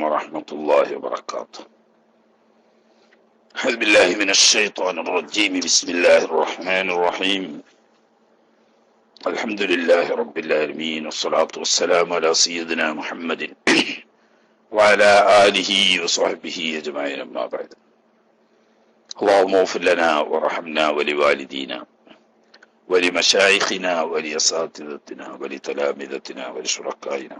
ورحمة الله وبركاته. أعوذ بالله من الشيطان الرجيم. بسم الله الرحمن الرحيم. الحمد لله رب العالمين، والصلاة والسلام على سيدنا محمد وعلى آله وصحبه أجمعين، أما بعد. اللهم اغفر لنا وارحمنا ولوالدينا ولمشايخنا ولأساتذتنا ولتلامذتنا ولشركائنا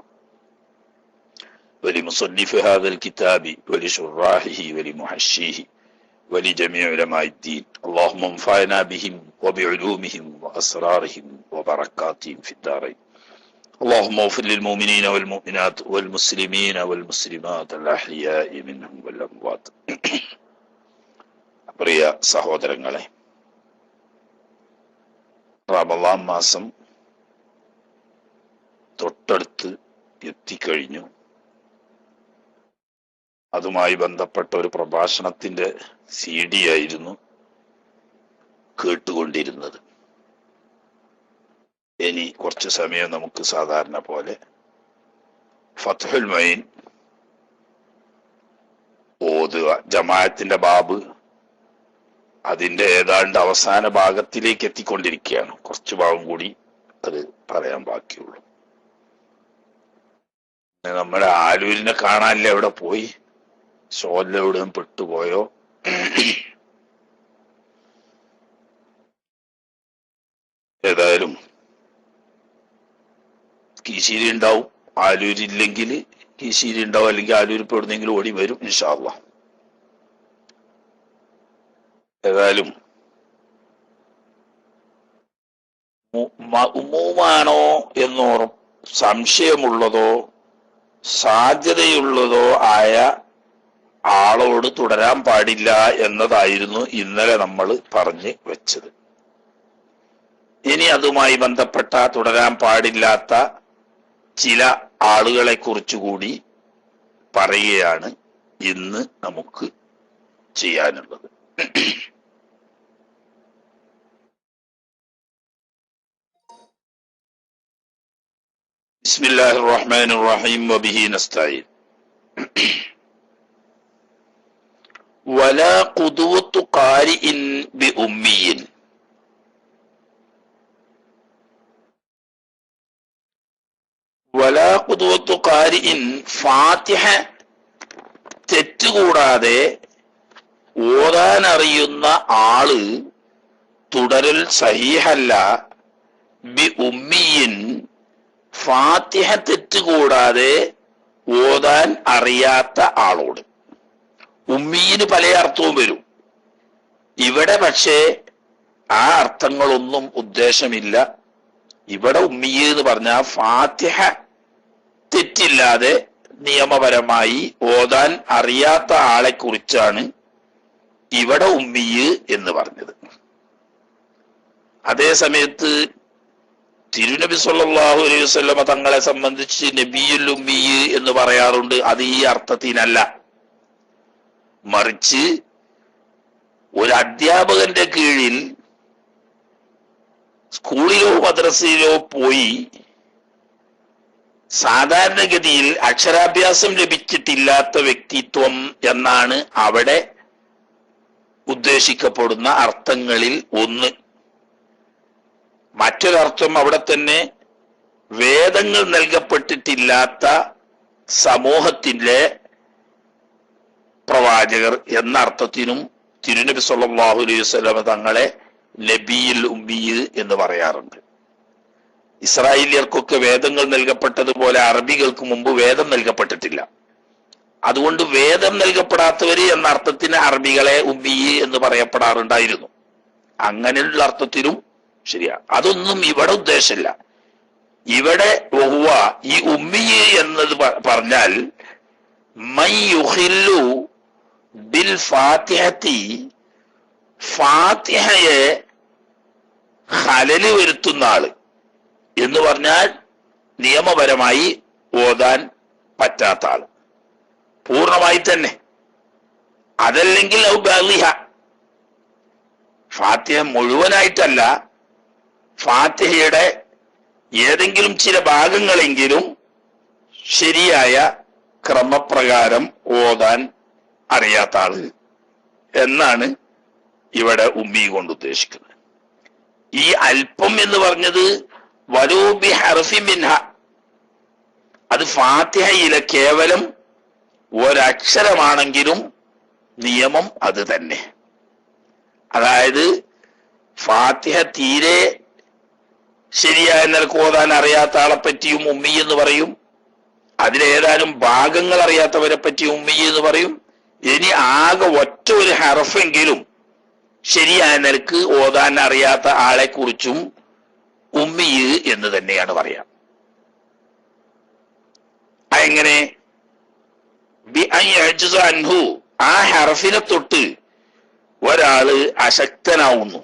ولمصنف هذا الكتاب ولشراحه ولمحشيه ولجميع علماء الدين. اللهم انفعنا بهم وبعلومهم وأسرارهم وبركاتهم في الدارين. اللهم اغفر للمؤمنين والمؤمنات والمسلمين والمسلمات الأحياء منهم والأموات. പ്രിയ സഹോദരങ്ങളെ, റമളാൻ മാസം തൊട്ടടുത്ത് എത്തിക്കഴിഞ്ഞു. അതുമായി ബന്ധപ്പെട്ട ഒരു പ്രഭാഷണത്തിന്റെ CD ആയിരുന്നു കേട്ടുകൊണ്ടിരുന്നത്. ഇനി കുറച്ചു സമയം നമുക്ക് സാധാരണ പോലെ ഫത്ഹുൽ മഈൻ ഓതുക. ജമാഅത്തിന്റെ ബാബ് അതിന്റെ ഏതാണ്ട് അവസാന ഭാഗത്തിലേക്ക് എത്തിക്കൊണ്ടിരിക്കുകയാണ്. കുറച്ചു ഭാഗം കൂടി അത് പറയാൻ ബാക്കിയുള്ളൂ. നമ്മുടെ ആലൂരിനെ കാണാനില്ല, എവിടെ പോയി? ഷോലിലെവിടെയും പെട്ടുപോയോ? ഏതായാലും കീശേരി ഉണ്ടാവും. ആലൂരില്ലെങ്കിൽ കീശേരി ഉണ്ടാവും, അല്ലെങ്കിൽ ആലൂർ ഇപ്പൊ എവിടുന്നെങ്കിലും ഓടി വരും ഇൻഷാ അല്ലാഹ്. ഏതായാലും ഉമ്മൂമാണോ എന്നോ സംശയമുള്ളതോ സാധ്യതയുള്ളതോ ആയ ആളോട് തുടരാൻ പാടില്ല എന്നതായിരുന്നു ഇന്നലെ നമ്മൾ പറഞ്ഞു വെച്ചത്. ഇനി അതുമായി ബന്ധപ്പെട്ട തുടരാൻ പാടില്ലാത്ത ചില ആളുകളെ കുറിച്ചുകൂടി പറയുകയാണ് ഇന്ന് നമുക്ക് ചെയ്യാനുള്ളത്. ബിസ്മില്ലാഹിർ റഹ്മാനിർ റഹീം വബിഹി നസ്തഈൻ. വലാ ഖുദുവത്തു ഖാരിഇൻ ബിഉമ്മിയിൻ. വലാ ഖുദുവത്തു ഖാരിഇൻ, ഫാത്തിഹ തെറ്റുകൂടാതെ ഓതാൻ അറിയുന്ന ആള് തുടരൽ സഹീഹല്ല. ബി ഉമ്മിയിൻ, ഫാത്തിഹ തെറ്റുകൂടാതെ ഓതാൻ അറിയാത്ത ആളോട്. ഉമ്മിയിന് പല അർത്ഥവും വരും. ഇവിടെ പക്ഷേ ആ അർത്ഥങ്ങളൊന്നും ഉദ്ദേശമില്ല. ഇവിടെ ഉമ്മിയ എന്ന് പറഞ്ഞാൽ ഫാത്തിഹ തെറ്റില്ലാതെ നിയമപരമായി ഓതാൻ അറിയാത്ത ആളെ കുറിച്ചാണ് ഇവിടെ ഉമ്മിയ് എന്ന് പറഞ്ഞത്. അതേ സമയത്ത് തിരുനബി സല്ലല്ലാഹു അലൈഹി വസല്ലമ തങ്ങളെ സംബന്ധിച്ച് നബിയുൽ ഉമ്മിയ് എന്ന് പറയാറുണ്ട്. അത് ഈ അർത്ഥത്തിനല്ല, മറിച്ച് ഒരു അധ്യാപകന്റെ കീഴിൽ സ്കൂളിലോ മദ്രസയിലോ പോയി സാധാരണഗതിയിൽ അക്ഷരാഭ്യാസം ലഭിച്ചിട്ടില്ലാത്ത വ്യക്തിത്വം എന്നാണ് അവിടെ ഉദ്ദേശിക്കപ്പെടുന്ന അർത്ഥങ്ങളിൽ ഒന്ന്. മറ്റൊരർത്ഥം അവിടെ തന്നെ വേദങ്ങൾ നൽകപ്പെട്ടിട്ടില്ലാത്ത സമൂഹത്തിലെ പ്രവാചകർ എന്ന അർത്ഥത്തിനും തിരുനബി സല്ലല്ലാഹു അലൈഹി വസല്ലം തങ്ങളെ നബിയുൽ ഉമ്മിയ് എന്ന് പറയാറുണ്ട്. ഇസ്രായേലിയർക്കൊക്കെ വേദങ്ങൾ നൽകപ്പെട്ടതുപോലെ അറബികൾക്ക് മുമ്പ് വേദം നൽകപ്പെട്ടിട്ടില്ല. അതുകൊണ്ട് വേദം നൽകപ്പെടാത്തവര് എന്ന അർത്ഥത്തിന് അറബികളെ ഉമ്മിയ് എന്ന് പറയപ്പെടാറുണ്ടായിരുന്നു. അങ്ങനെയുള്ള അർത്ഥത്തിലും ശരിയാണ്. അതൊന്നും ഇവിടെ ഉദ്ദേശമില്ല. ഇവിടെ ഈ ഉമ്മിയ് എന്നത് പറഞ്ഞാൽ മൻ യുഖില്ലു ബിൽ ഫാത്തിഹത്തി, ഫാത്തിഹയെ ഖലല് വരുത്തുന്ന ആള് എന്ന് പറഞ്ഞാൽ നിയമപരമായി ഓതാൻ പറ്റാത്ത ആള് പൂർണ്ണമായി തന്നെ. അതല്ലെങ്കിൽ ഫാത്തിഹ മുഴുവനായിട്ടല്ല, ഫാത്തിഹയുടെ ഏതെങ്കിലും ചില ഭാഗങ്ങളെങ്കിലും ശരിയായ ക്രമപ്രകാരം ഓതാൻ അറിയാത്ത ആള് എന്നാണ് ഇവിടെ ഉമ്മി കൊണ്ട് ഉദ്ദേശിക്കുന്നത്. ഈ അല്പം എന്ന് പറഞ്ഞത് വലൂബി ഹർഫി മിൻഹ, അത് ഫാത്തിഹയിലെ കേവലം ഒരക്ഷരമാണെങ്കിലും നിയമം അത് തന്നെ. അതായത് ഫാത്തിഹ തീരെ ശരിയായ നിലക്ക് ഓതാൻ അറിയാത്ത ആളെ പറ്റിയും ഉമ്മി എന്ന് പറയും, അതിലേതാനും ഭാഗങ്ങൾ അറിയാത്തവരെ പറ്റി ഉമ്മി എന്ന് പറയും. ഇനി ആകെ ഒറ്റ ഒരു ഹർഫെങ്കിലും ശരിയായ നിലക്ക് ഓതാൻ അറിയാത്ത ആളെ കുറിച്ചും ഉമ്മി എന്ന് തന്നെയാണ് പറയാം. എങ്ങനെ? അൻഹു, ആ ഹർഫിനെ തൊട്ട് ഒരാള് അശക്തനാവുന്നു.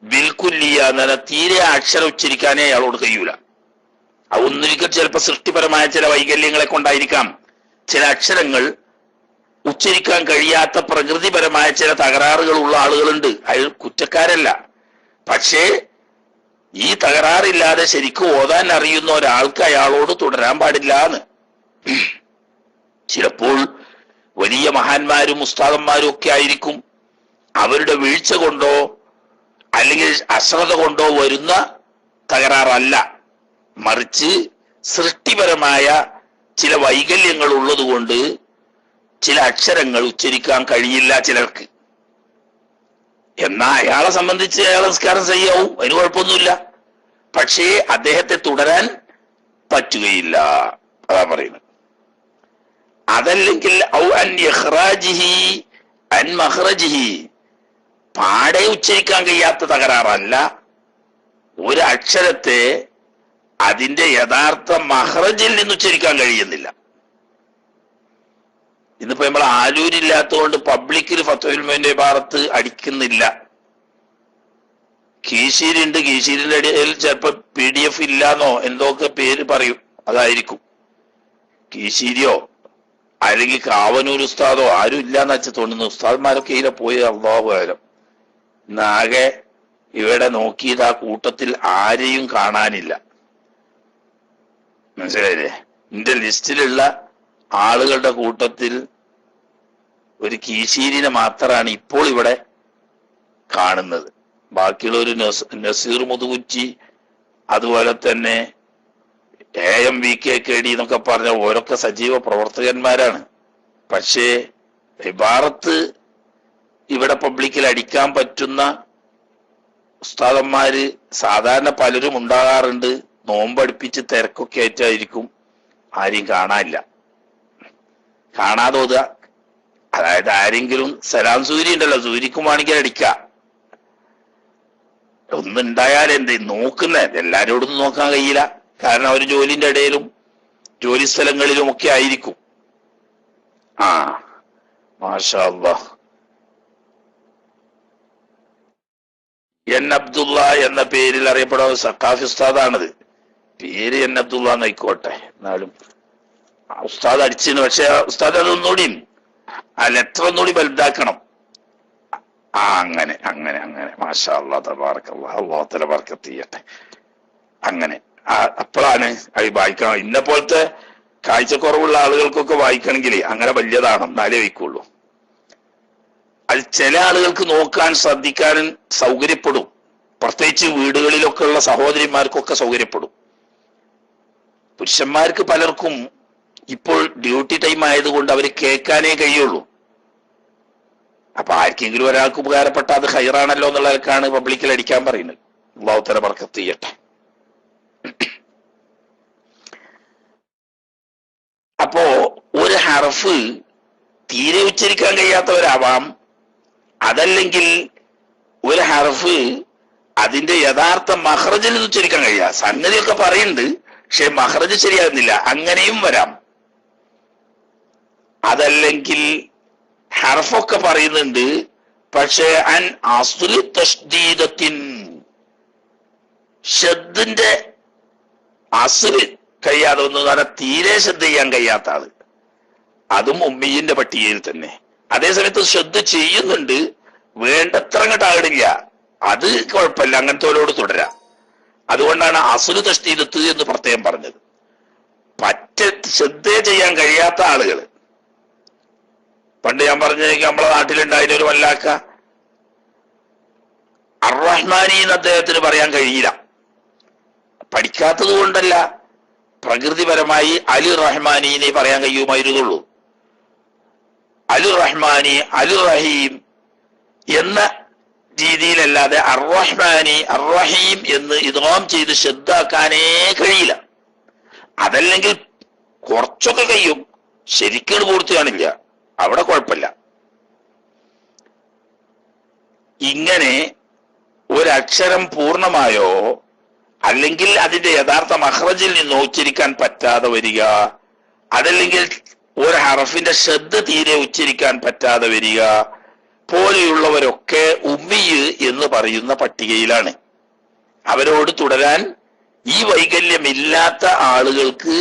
ബിൽക്കുല്ലിയ എന്ന തീരെ അക്ഷരം ഉച്ചരിക്കാനേ അയാളോട് കഴിയൂല. ഒന്നിരിക്കൽ ചിലപ്പോൾ സൃഷ്ടിപരമായ ചില വൈകല്യങ്ങളെ കൊണ്ടായിരിക്കാം ചില അക്ഷരങ്ങൾ ഉച്ചരിക്കാൻ കഴിയാത്ത പ്രകൃതിപരമായ ചില തകരാറുകളുള്ള ആളുകളുണ്ട്. അയാൾ കുറ്റക്കാരല്ല. പക്ഷേ ഈ തകരാറില്ലാതെ ശരിക്കും ഓതാൻ അറിയുന്ന ഒരാൾക്ക് അയാളോട് തുടരാൻ പാടില്ല എന്ന്. ചിലപ്പോൾ വലിയ മഹാന്മാരും ഉസ്താദന്മാരും ഒക്കെ ആയിരിക്കും. അവരുടെ വീഴ്ച കൊണ്ടോ അല്ലെങ്കിൽ അശ്രദ്ധ കൊണ്ടോ വരുന്ന തകരാറല്ല, മറിച്ച് സൃഷ്ടിപരമായ ചില വൈകല്യങ്ങൾ ഉള്ളതുകൊണ്ട് ചില അക്ഷരങ്ങൾ ഉച്ചരിക്കാൻ കഴിയില്ല ചിലർക്ക്. എന്നാ അയാളെ സംബന്ധിച്ച് അയാളെ നിസ്കാരം ചെയ്യാവും, അതിന് കുഴപ്പമൊന്നുമില്ല. പക്ഷേ അദ്ദേഹത്തെ തുടരാൻ പറ്റുകയില്ല, അതാ പറയുന്നത്. അതല്ലെങ്കിൽ ഔ അൻ ഇഖ്റാജിഹി അൻ മഖ്റജിഹി, പാടെ ഉച്ചരിക്കാൻ കഴിയാത്ത തകരാറല്ല, ഒരു അക്ഷരത്തെ അതിന്റെ യഥാർത്ഥ മഖ്റജിൽ നിന്ന് ഉച്ചരിക്കാൻ കഴിയുന്നില്ല. ഇന്നിപ്പോ നമ്മൾ ആലൂരില്ലാത്തതുകൊണ്ട് പബ്ലിക്കിൽ ഫത്വൽ മുഈന്റെ ഭാഗത്ത് അടിക്കുന്നില്ല. കീശീരുണ്ട്, കീശീരിന്റെ ഇടയിൽ ചിലപ്പോ PDF ഇല്ലാന്നോ എന്തൊക്കെ പേര് പറയും, അതായിരിക്കും. കീശീരിയോ അല്ലെങ്കിൽ കാവനൂർ ഉസ്താദോ ആരും ഇല്ലാന്ന് വെച്ച് തോന്നുന്നു. ഉസ്താദ്മാരൊക്കെ ഇതിലെ പോയി അല്ലാഹു അഅലം. ഇന്നാകെ ഇവിടെ നോക്കിയത് ആ കൂട്ടത്തിൽ ആരെയും കാണാനില്ല. മനസ്സിലായില്ലേ? എന്റെ ലിസ്റ്റിലുള്ള ആളുകളുടെ കൂട്ടത്തിൽ ഒരു കീശീരിനെ മാത്രമാണ് ഇപ്പോൾ ഇവിടെ കാണുന്നത്. ബാക്കിയുള്ള ഒരു നസീർ മുതുകുറ്റി, അതുപോലെ തന്നെ AMVKKD എന്നൊക്കെ പറഞ്ഞ ഓരൊക്കെ സജീവ പ്രവർത്തകന്മാരാണ്. പക്ഷേ ഇബാറത്ത് ഇവിടെ പബ്ലിക്കിൽ അടിക്കാൻ പറ്റുന്ന ഉസ്താദന്മാര് സാധാരണ പലരും ഉണ്ടാകാറുണ്ട്. നോമ്പടുപ്പിച്ച് തിരക്കൊക്കെ ആയിട്ടായിരിക്കും, ആരെയും കാണാനില്ല. കാണാതെ ഓതുക, അതായത് ആരെങ്കിലും സലാം സൂരി ഉണ്ടല്ലോ, സൂരിക്കും വേണമെങ്കിൽ അടിക്കാം. ഒന്നുണ്ടായാലെന്ത് നോക്കുന്ന എല്ലാരോടും നോക്കാൻ കഴിയില്ല. കാരണം അവർ ജോലിന്റെ ഇടയിലും ജോലി സ്ഥലങ്ങളിലും ഒക്കെ ആയിരിക്കും. മാഷാ അല്ലാഹ്. എൻ അബ്ദുള്ള എന്ന പേരിൽ അറിയപ്പെടുന്ന സഖാഫി ഉസ്താദാണത്. പേര് എൻ അബ്ദുള്ള എന്നായിക്കോട്ടെ, എന്നാലും ഉസ്താദ് അടിച്ചിരുന്നു. പക്ഷെ ഉസ്താദ് അതൊന്നുകൂടി ആ ലെറ്റർ ഒന്നുകൂടി വലുതാക്കണം. അങ്ങനെ അങ്ങനെ അങ്ങനെ മാഷാ അല്ലാഹ് തബാറകല്ലാഹ്, അല്ലാഹു തആല ബർക്കത്ത് ചെയ്യട്ടെ. അങ്ങനെ അപ്പോഴാണ് അത് വായിക്കണം. ഇന്ന പോലത്തെ കാഴ്ചക്കുറവുള്ള ആളുകൾക്കൊക്കെ വായിക്കണമെങ്കിൽ അങ്ങനെ വലിയതാണ്, എന്നാലേ വയ്ക്കുള്ളൂ. അത് ചില ആളുകൾക്ക് നോക്കാൻ ശ്രദ്ധിക്കാനും സൗകര്യപ്പെടും. പ്രത്യേകിച്ച് വീടുകളിലൊക്കെ ഉള്ള സഹോദരിമാർക്കൊക്കെ സൗകര്യപ്പെടും. പുരുഷന്മാർക്ക് പലർക്കും ഇപ്പോൾ ഡ്യൂട്ടി ടൈം ആയതുകൊണ്ട് അവർ കേൾക്കാനേ കഴിയുള്ളൂ. അപ്പൊ ആർക്കെങ്കിലും ഒരാൾക്ക് ഉപകാരപ്പെട്ട അത് ഹൈറാണല്ലോ എന്നുള്ളവർക്കാണ് പബ്ലിക്കിൽ അടിക്കാൻ പറയുന്നത്. അല്ലാഹു തആല ബർക്കത്ത് ചെയ്യട്ടെ. അപ്പോ ഒരു ഹർഫ് തീരെ ഉച്ചരിക്കാൻ കഴിയാത്തവരാവാം, അതല്ലെങ്കിൽ ഒരു ഹർഫ് അതിന്റെ യഥാർത്ഥ മഖ്റജിൽ നിന്ന് ഉച്ചരിക്കാൻ കഴിയാ. സംഗതിയൊക്കെ പറയുന്നുണ്ട്, പക്ഷെ മഖ്റജ് ശരിയാകുന്നില്ല, അങ്ങനെയും വരാം. അതല്ലെങ്കിൽ ഹർഫൊക്കെ പറയുന്നുണ്ട്, പക്ഷെ അൻ അസ്ലി തശ്ദീദത്തിൻ, ഷദ്ദിന്റെ അസ്ല് കഴിയാതെ ഒന്നും തീരെ ശ്രദ്ധ ചെയ്യാൻ കഴിയാത്ത ആള്, അതും ഉമ്മീന്റെ പട്ടികയിൽ തന്നെ. അതേസമയത്ത് ശ്രദ്ധ ചെയ്യുന്നുണ്ട്, വേണ്ടത്ര അങ്ങോട്ടാകണില്ല, അത് കുഴപ്പമില്ല, അങ്ങനത്തോരോട് തുടരാം. അതുകൊണ്ടാണ് അസ്ലു തശ്ദീദത്ത് എന്ന് പ്രത്യേകം പറഞ്ഞത്. ശ്രദ്ധ ചെയ്യാൻ കഴിയാത്ത ആളുകൾ. പണ്ട് ഞാൻ പറഞ്ഞ നമ്മളെ നാട്ടിലുണ്ടായിരുന്ന ഒരു വല്ലാക്ക അർ-റഹ്മാനി എന്ന് അദ്ദേഹത്തിന് പറയാൻ കഴിയില്ല. പഠിക്കാത്തത് കൊണ്ടല്ല, പ്രകൃതിപരമായി അലി റഹ്മാനി പറയാൻ കഴിയുമായിരുന്നുള്ളൂ. അലി റഹ്മാനി, അലി റഹീം എന്ന രീതിയിലല്ലാതെ അർ-റഹ്മാനി അർ-റഹീം എന്ന് ഇദ്ഗാം ചെയ്ത് ശ്രദ്ധാക്കാനേ കഴിയില്ല. അതല്ലെങ്കിൽ കുറച്ചൊക്കെ കഴിയും, ശരിക്കും പൂർത്തിയാണില്ല, അവിടെ കുഴപ്പമില്ല. ഇങ്ങനെ ഒരക്ഷരം പൂർണ്ണമായോ അല്ലെങ്കിൽ അതിന്റെ യഥാർത്ഥ മഖ്റജിൽ നിന്ന് ഉച്ചരിക്കാൻ പറ്റാതെ വരിക, അതല്ലെങ്കിൽ ഒരു ഹറഫിന്റെ ശ്രദ്ധ തീരെ ഉച്ചരിക്കാൻ പറ്റാതെ വരിക പോലെയുള്ളവരൊക്കെ ഉമ്മിയ് എന്ന് പറയുന്ന പട്ടികയിലാണ്. അവരോട് തുടരാൻ ഈ വൈകല്യമില്ലാത്ത ആളുകൾക്ക്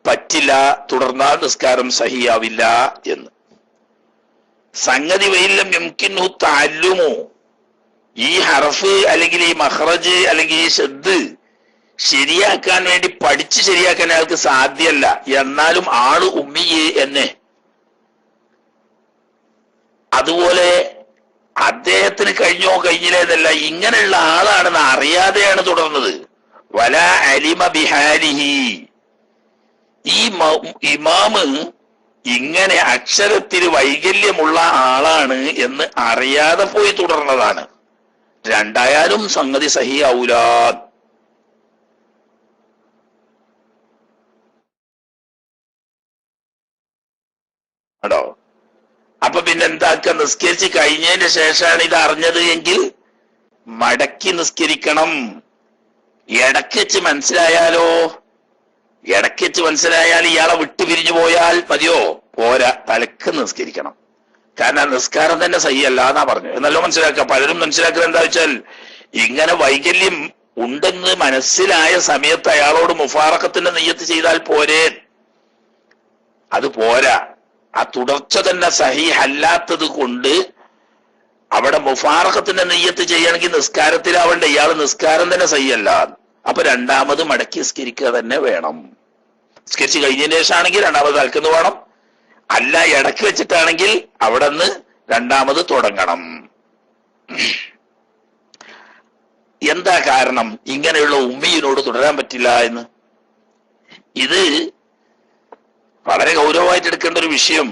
പറ്റില്ല, തുടർന്നാൽ നിസ്കാരം സഹിയാവില്ല എന്ന്. സംഗതി വൈലം യംകിൻഹു തഅല്ലുമു, ഈ ഹറഫ് അല്ലെങ്കിൽ ഈ മഖ്റജ് അല്ലെങ്കിൽ ഈ ശബ്ദ് ശരിയാക്കാൻ വേണ്ടി പഠിച്ച് ശരിയാക്കാൻ അയാൾക്ക് സാധ്യമല്ല, എന്നാലും ആള് ഉമ്മിയ് എന്നെ. അതുപോലെ അദ്ദേഹത്തിന് കഴിഞ്ഞോ കഴിഞ്ഞില്ലേന്നല്ല, ഇങ്ങനെയുള്ള ആളാണെന്ന് അറിയാതെയാണ് തുടർന്നത്. വല അലിമ ബിഹാലിഹി, ഈ ഇമാമ് ഇങ്ങനെ അക്ഷരത്തിൽ വൈകല്യമുള്ള ആളാണ് എന്ന് അറിയാതെ പോയി തുടർന്നതാണ്. രണ്ടായാലും സംഗതി സഹിയാവൂല. ആണോ? അപ്പൊ പിന്നെ എന്താക്കുക, നിസ്കരിച്ച് കഴിഞ്ഞതിന് ശേഷമാണ് ഇത് അറിഞ്ഞത് എങ്കിൽ മടക്കി നിസ്കരിക്കണം. ഇടയ്ക്ക് വെച്ച് മനസ്സിലായാലോ? ഇടയ്ക്ക് വെച്ച് മനസ്സിലായാൽ ഇയാളെ വിട്ടു പിരിഞ്ഞു പോയാൽ മതിയോ? പോരാ, തലക്ക് നിസ്കരിക്കണം. കാരണം നിസ്കാരം തന്നെ സഹിയല്ല എന്നാ പറഞ്ഞു. എന്നല്ലോ മനസ്സിലാക്കുക. പലരും മനസ്സിലാക്കുന്നത് എന്താ വെച്ചാൽ, ഇങ്ങനെ വൈകല്യം ഉണ്ടെന്ന് മനസ്സിലായ സമയത്ത് അയാളോട് മുഫാറഖത്തിന്റെ നിയ്യത്ത് ചെയ്താൽ പോരെ. അത് പോരാ. ആ തുടർച്ച തന്നെ സഹീഹല്ലാത്തത് കൊണ്ട് അവിടെ മുഫാറഖത്തിന്റെ നിയ്യത്ത് ചെയ്യണമെങ്കിൽ നിസ്കാരത്തിലാവണ്ട. ഇയാൾ നിസ്കാരം തന്നെ സഹിയല്ല. അപ്പൊ രണ്ടാമത് മടക്കി നിസ്കരിക്കുക തന്നെ വേണം. നിസ്കരിച്ച് കഴിഞ്ഞതിന് ശേഷമാണെങ്കിൽ രണ്ടാമത് തലക്കെന്ന് വേണം. അല്ല ഇടയ്ക്ക് വെച്ചിട്ടാണെങ്കിൽ അവിടെ നിന്ന് രണ്ടാമത് തുടങ്ങണം. എന്താ കാരണം ഇങ്ങനെയുള്ള ഉമ്മിയിനോട് തുടരാൻ പറ്റില്ല എന്ന്? ഇത് വളരെ ഗൗരവമായിട്ട് എടുക്കേണ്ട ഒരു വിഷയം.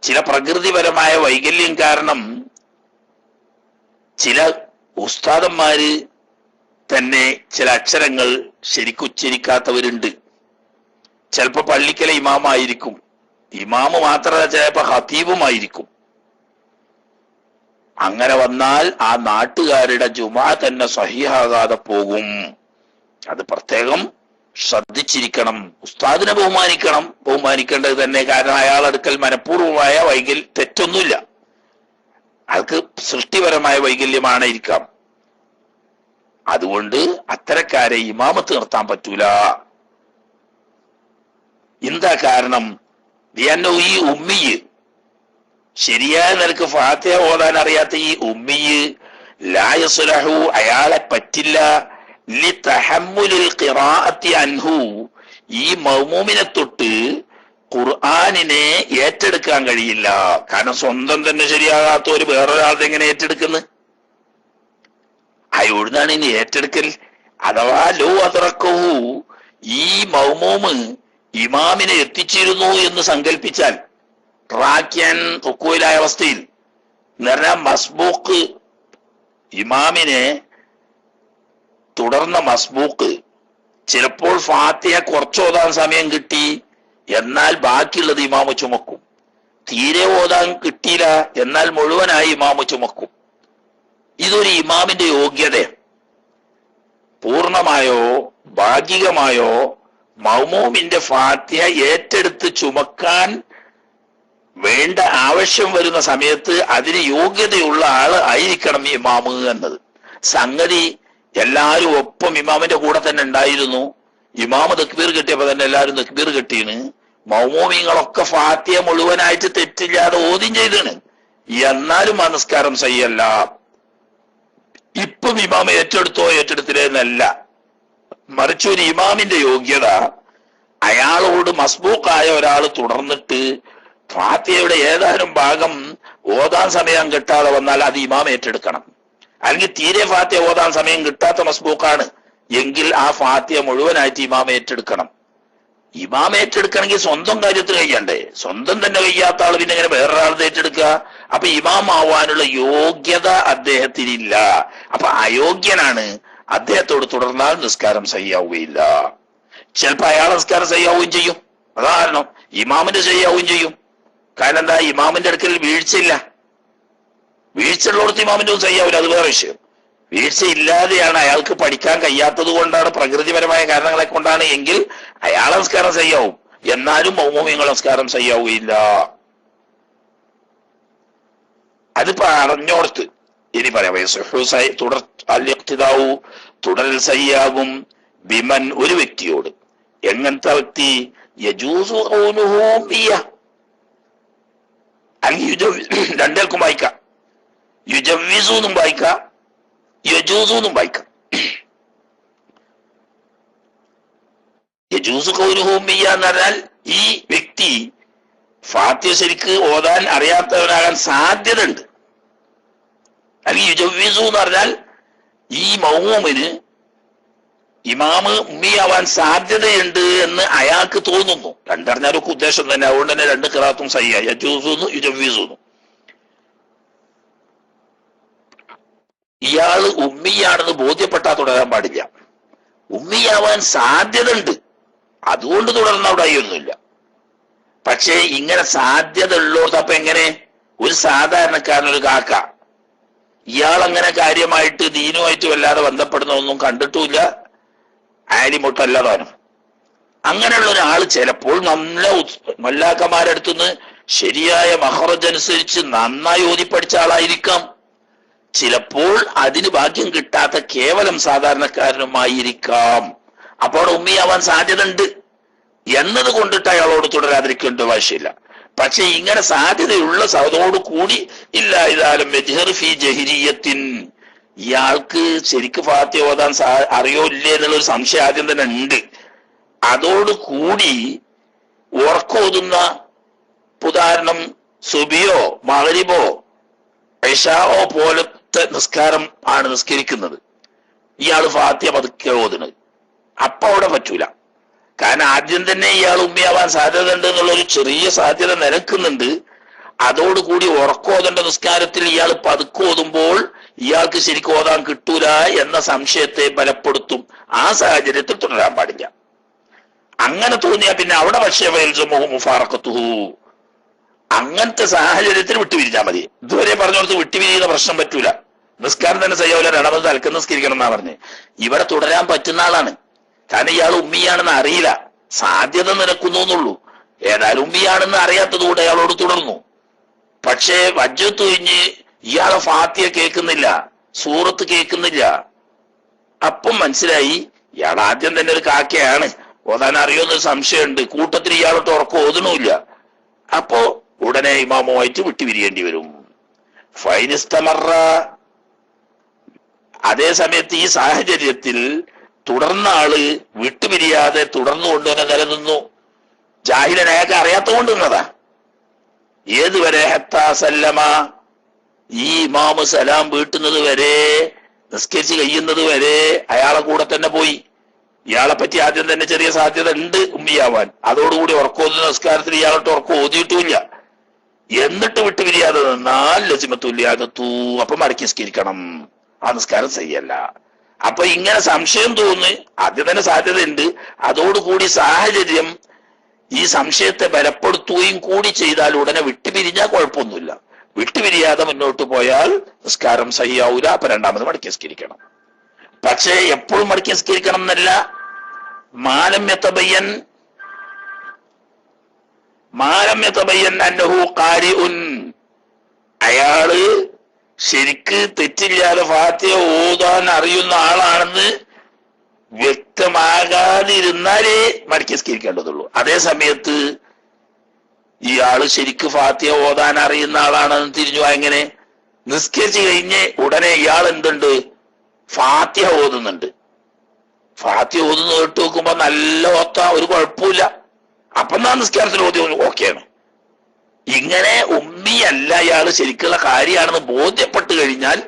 ചില പ്രകൃതിപരമായ വൈകല്യം കാരണം ചില ഉസ്താദന്മാര് തന്നെ ചില അക്ഷരങ്ങൾ ശരിക്കുച്ചരിക്കാത്തവരുണ്ട്. ചിലപ്പോ പള്ളിക്കലെ ഇമാമായിരിക്കും, ഇമാമ് മാത്രമല്ല ചിലപ്പോ ഖതീബുമായിരിക്കും. അങ്ങനെ വന്നാൽ ആ നാട്ടുകാരുടെ ജുമാ തന്നെ സഹിഹാകാതെ പോകും. അത് പ്രത്യേകം ശ്രദ്ധിച്ചിരിക്കണം. ഉസ്താദിനെ ബഹുമാനിക്കണം, ബഹുമാനിക്കേണ്ടത് തന്നെ. കാരണം അയാളടുക്കൽ മനഃപൂർവമായ തെറ്റൊന്നുമില്ല, അയാൾക്ക് സൃഷ്ടിപരമായ വൈകല്യമാണ് ഇരിക്കാം. അതുകൊണ്ട് അത്തരക്കാരെ ഇമാമത്ത് നിർത്താൻ പറ്റൂല. എന്താ കാരണം? ഈ ഉമ്മിയ്, ശരിയായ നിലക്ക് ഫാത്തിഹ ഓതാൻ അറിയാത്ത ഈ ഉമ്മിയ് ലാ യസ്ലഹു, അയാളെ പറ്റില്ല ലിതഹമ്മുലിൽ ഖിറാഅത്തി അൻഹു, ഈ മൗമൂമിനെ തൊട്ട് ഖുർആനിനെ ഏറ്റെടുക്കാൻ കഴിയില്ല. കാരണം സ്വന്തം തന്നെ ശരിയാകാത്ത ഒരു വേറൊരാളെ എങ്ങനെ ഏറ്റെടുക്കുന്നത്? അയോടുന്നാണ് ഇനി ഏറ്റെടുക്കൽ. അഥവാ ലോ അദ്റക്കഹു, ഈ മൗമൂമ് ഇമാമിനെ എത്തിച്ചിരുന്നു എന്ന് സങ്കല്പിച്ചാൽ, റാക്യൻ റുക്കൂയിലായ അവസ്ഥയിൽ എന്ന് മസ്ബൂക്ക്, ഇമാമിനെ തുടർന്ന മസ്ബൂക്ക്, ചിലപ്പോൾ ഫാത്തിഹ കുറച്ചോതാൻ സമയം കിട്ടി, എന്നാൽ ബാക്കിയുള്ളത് ഇമാമ് ചുമക്കും. തീരെ ഓതാൻ കിട്ടിയില്ല, എന്നാൽ മുഴുവനായി ഇമാമ് ചുമക്കും. ഇതൊരു ഇമാമിന്റെ യോഗ്യത. പൂർണ്ണമായോ ഭാഗികമായോ മൗമൂമിന്റെ ഫാത്തിഹ ഏറ്റെടുത്ത് ചുമക്കാൻ വേണ്ട ആവശ്യം വരുന്ന സമയത്ത് അതിന് യോഗ്യതയുള്ള ആള് ആയിരിക്കണം ഇമാമ് എന്നത്. സംഗതി എല്ലാവരും ഒപ്പം ഇമാമിന്റെ കൂടെ തന്നെ ഉണ്ടായിരുന്നു. ഇമാമ് തക്ബീർ കിട്ടിയപ്പോ തന്നെ എല്ലാവരും തക്ബീർ കിട്ടീന്. മൗമൂമിങ്ങളൊക്കെ ഫാത്തിഹ മുഴുവനായിട്ട് തെറ്റില്ലാതെ ഓദ്യം ചെയ്താണ്. എന്നാലും ആ നിസ്കാരം സഹിയല്ല. ഇപ്പം ഇമാമ ഏറ്റെടുത്തോ ഏറ്റെടുത്തില്ലേ എന്നല്ല, മറിച്ച് ഒരു ഇമാമിന്റെ യോഗ്യത അയാളോട് മസ്ബൂക്കായ ഒരാൾ തുടർന്നിട്ട് ഫാത്തിഹയുടെ ഏതാനും ഭാഗം ഓതാൻ സമയം കിട്ടാതെ വന്നാൽ അത് ഇമാം ഏറ്റെടുക്കണം. അല്ലെങ്കിൽ തീരെ ഫാത്തിഹ ഓതാൻ സമയം കിട്ടാത്ത മസ്ബൂക്കാണ് എങ്കിൽ ആ ഫാത്തിഹ മുഴുവനായിട്ട് ഇമാം ഏറ്റെടുക്കണം. ഇമാം ഏറ്റെടുക്കണമെങ്കിൽ സ്വന്തം കാര്യത്തിൽ കഴിയണ്ടേ? സ്വന്തം തന്നെ കഴിയാത്ത ആൾ പിന്നെ ഇങ്ങനെ വേറൊരാളത് ഏറ്റെടുക്കുക? അപ്പൊ ഇമാം ആവാനുള്ള യോഗ്യത അദ്ദേഹത്തിനില്ല. അപ്പൊ അയോഗ്യനാണ്. അദ്ദേഹത്തോട് തുടർന്നാൽ നിസ്കാരം സഹിയാവുകയില്ല. ചിലപ്പോ അയാൾ നിസ്കാരം സഹിയാവുകയും ചെയ്യും. അതാ കാരണം ഇമാമിന്റെ സഹിയാവുകയും ചെയ്യും. കാരണം എന്താ? ഇമാമിന്റെ അടുക്കൽ വീഴ്ചയില്ല. വീഴ്ചയുള്ളടത്ത് ഇമാമിന്റെ ഒന്നും സഹിയാവില്ല, അത് വേറെ വിഷയം. വീഴ്ച ഇല്ലാതെയാണ്, അയാൾക്ക് പഠിക്കാൻ കഴിയാത്തത് കൊണ്ടാണ്, പ്രകൃതിപരമായ കാരണങ്ങളെ കൊണ്ടാണ് എങ്കിൽ അയാളെ നമസ്കാരം സഹിയാവും. എന്നാലും മൗമൂമിങ്ങളുടെ നമസ്കാരം സഹിയാവുകയില്ല. അതിപ്പോ അറിഞ്ഞോടത്ത് ഇനി പറയാം. തുടരൽ സഹിയാകും ബിമൻ ഒരു വ്യക്തിയോട്. എങ്ങനത്തെ വ്യക്തി? യജൂസു ഖൗലുഹു ബിയ, അല്ലെങ്കിൽ രണ്ടേൽക്കും വായിക്കാം. യുജവ്വിസു എന്നും വായിക്കാം, യജൂസു എന്നും വായിക്കാം. യജൂസു ഖൗലുഹു ബിയ എന്ന് പറഞ്ഞാൽ ഈ വ്യക്തി ഫാത്തിഹ ശരിക്ക് ഓതാൻ അറിയാത്തവനാകാൻ സാധ്യത ഉണ്ട്. അല്ലെങ്കിൽ യുജവ്വിസു എന്ന് പറഞ്ഞാൽ ഈ മൗമൂമിന് ഇമാമ് ഉമ്മിയാവാൻ സാധ്യതയുണ്ട് എന്ന് അയാൾക്ക് തോന്നുന്നു. രണ്ടറിഞ്ഞാലൊക്കെ ഉദ്ദേശം തന്നെ. അതുകൊണ്ട് തന്നെ രണ്ട് ഖിറാഅത്തും സഹിഹ, യജൂസുന്നു യുജവ്വിസുന്നു. ഇയാള് ഉമ്മിയാണെന്ന് ബോധ്യപ്പെട്ടാൽ തുടരാൻ പാടില്ല. ഉമ്മിയാവാൻ സാധ്യത ഉണ്ട്, അതുകൊണ്ട് തുടർന്ന അവിടെ ഒന്നുമില്ല. പക്ഷേ ഇങ്ങനെ സാധ്യത ഉള്ളോർത്ത് അപ്പൊ എങ്ങനെ? ഒരു സാധാരണക്കാരനൊരു കാക്ക, ഇയാൾ അങ്ങനെ കാര്യമായിട്ട് ദീനുമായിട്ട് വല്ലാതെ ബന്ധപ്പെടുന്ന ഒന്നും കണ്ടിട്ടുമില്ല, ആലിമൊട്ടല്ലാതാനും. അങ്ങനെയുള്ള ഒരാൾ ചിലപ്പോൾ നല്ല മല്ലാക്കന്മാരടുത്തുനിന്ന് ശരിയായ മഹറജ് അനുസരിച്ച് നന്നായി ഓതി പഠിച്ച ആളായിരിക്കാം. ചിലപ്പോൾ അതിന് ഭാഗ്യം കിട്ടാത്ത കേവലം സാധാരണക്കാരനുമായിരിക്കാം. അപ്പോൾ ഉമ്മിയാവാൻ സാധ്യത ഉണ്ട് എന്നത് കൊണ്ടിട്ട് അയാളോട് തുടരാതിരിക്കേണ്ട ആവശ്യമില്ല. പക്ഷെ ഇങ്ങനെ സാധ്യതയുള്ള സഹോദരോട് കൂടി ഇല്ല ഇതാലും ഫി ജഹിരിയത്തിൻ, ഇയാൾക്ക് ശരിക്ക് ഫാത്തിഹ ഓതാൻ അറിയോ ഇല്ലേ എന്നുള്ളൊരു സംശയം ആദ്യം തന്നെ ഉണ്ട്. അതോടുകൂടി ഉറക്കോതുന്ന, ഉദാഹരണം സുബിയോ മഗ്രിബോ ഇശാഓ പോലത്തെ നിസ്കാരം ആണ് നിസ്കരിക്കുന്നത്, ഇയാൾ ഫാത്തിഹ പതുക്കെ ഓതുന്നത്, അപ്പൊ അവിടെ പറ്റൂല. കാരണം ആദ്യം തന്നെ ഇയാൾ ഉമ്മിയാവാൻ സാധ്യത ഉണ്ട് എന്നുള്ളൊരു ചെറിയ സാധ്യത നിലക്കുന്നുണ്ട്. അതോടുകൂടി ഉറക്കോതേണ്ട നിസ്കാരത്തിൽ ഇയാൾ പതുക്കെ ഓതുമ്പോൾ ഇയാൾക്ക് ശരിക്കും ഓതാൻ കിട്ടൂല എന്ന സംശയത്തെ ബലപ്പെടുത്തും. ആ സാഹചര്യത്തിൽ തുടരാൻ പാടില്ല. അങ്ങനെ തോന്നിയാൽ പിന്നെ അവിടെ പക്ഷേ മുഫാറഖത്തുഹു, അങ്ങനത്തെ സാഹചര്യത്തിൽ വിട്ടുപിരിഞ്ഞാൽ മതി. ഇതുവരെ പറഞ്ഞോടത്ത് വിട്ടുപിരിയുന്ന പ്രശ്നം പറ്റൂല. നിസ്കാരം തന്നെ സയ്യാവില്ല, രണ്ടാമത് തലക്ക് നിസ്കരിക്കണം എന്നാ പറഞ്ഞ്. ഇവിടെ തുടരാൻ പറ്റുന്ന ആളാണ്. കാരണം ഇയാൾ ഉമ്മിയാണെന്ന് അറിയില്ല, സാധ്യത നിരക്കുന്നു എന്നുള്ളൂ. ഏതായാലും ഉമ്മിയാണെന്ന് അറിയാത്തത് കൊണ്ട് അയാളോട് തുടർന്നു. പക്ഷേ വജ്ജത്ത് കഴിഞ്ഞ് ഇയാളെ ഫാത്തിഹ കേൾക്കുന്നില്ല, സൂറത്ത് കേൾക്കുന്നില്ല. അപ്പം മനസ്സിലായി ഇയാൾ ആദ്യം തന്നെ ഒരു കാക്കയാണ്, ഓതാൻ അറിയുന്നൊരു സംശയമുണ്ട്. കൂട്ടത്തിൽ ഇയാളോട്ട് ഉറക്കം ഓതണമില്ല. അപ്പോ ഉടനെ ഇമാമുമായിട്ട് വിട്ടുപിരിയേണ്ടി വരും. ഫൈനിസ്തമറ, അതേ സമയത്ത് ഈ സാഹചര്യത്തിൽ തുടർന്ന ആള് വിട്ടുപിരിയാതെ തുടർന്നുകൊണ്ട് തന്നെ നിലനിന്നു. ജാഹിലൻ അയാൾക്ക് അറിയാത്ത കൊണ്ട് നിന്നതാ. ഏതുവരെ? ഹത്താ സല്ലമ, ഈ ഇമാമ് സലാം വീട്ടുന്നത് വരെ, നിസ്കരിച്ച് കഴിയുന്നത് വരെ അയാളെ കൂടെ തന്നെ പോയി. ഇയാളെ പറ്റി ആദ്യം തന്നെ ചെറിയ സാധ്യത ഉണ്ട് ഉമ്മിയാവാൻ. അതോടുകൂടി ഉറക്കോതുന്ന നിസ്കാരത്തിൽ ഇയാളോട്ട് ഉറക്കം ഓതിയിട്ടുമില്ല. എന്നിട്ട് വിട്ടുപിരിയാതെ നിന്നാൽ ലസിമത്തുല്യാകത്തു, അപ്പം മടക്കി നിസ്കരിക്കണം. ആ നിസ്കാരം സഹിയല്ല. അപ്പൊ ഇങ്ങനെ സംശയം തോന്നി, ആദ്യം തന്നെ സാധ്യത ഉണ്ട്. അതോടുകൂടി സാഹചര്യം ഈ സംശയത്തെ ബലപ്പെടുത്തുകയും കൂടി ചെയ്താൽ ഉടനെ വിട്ടുപിരിഞ്ഞാൽ കുഴപ്പമൊന്നുമില്ല. വിട്ടുപിരിയാതെ മുന്നോട്ട് പോയാൽ നിസ്കാരം സഹിയാവൂല. അപ്പൊ രണ്ടാമത് മടക്കി നിസ്കരിക്കണം. പക്ഷേ എപ്പോഴും മടക്കി നിസ്കരിക്കണം എന്നല്ല. മാലം യതബയ്യൻ അന്നഹു ഖാരിഉൻ, അയാള് ശരിക്ക് തെറ്റില്ലാതെ ഫാത്തിഹ ഓതാൻ അറിയുന്ന ആളാണെന്ന് വ്യക്തമാകാതിരുന്നാലേ മടക്കി നിസ്കരിക്കേണ്ടതുള്ളൂ. അതേ സമയത്ത് ഇയാള് ശരിക്ക് ഫാത്തിഹ ഓതാൻ അറിയുന്ന ആളാണെന്ന് തിരിഞ്ഞു. എങ്ങനെ? നിസ്കരിച്ച് കഴിഞ്ഞ് ഉടനെ ഇയാൾ എന്തുണ്ട്? ഫാത്തിഹ ഓതുന്നുണ്ട്. ഫാത്തിഹ ഓതുന്ന കേട്ട് നോക്കുമ്പോ നല്ല ഓത്ത, ഒരു കുഴപ്പമില്ല. അപ്പൊ ഞാൻ നിസ്കാരത്തിൽ ഓതി ഓക്കെയാണ്. ഇങ്ങനെ ഉമ്മിയല്ല ഇയാള് ശരിക്കുള്ള കാര്യമാണെന്ന് ബോധ്യപ്പെട്ട് കഴിഞ്ഞാൽ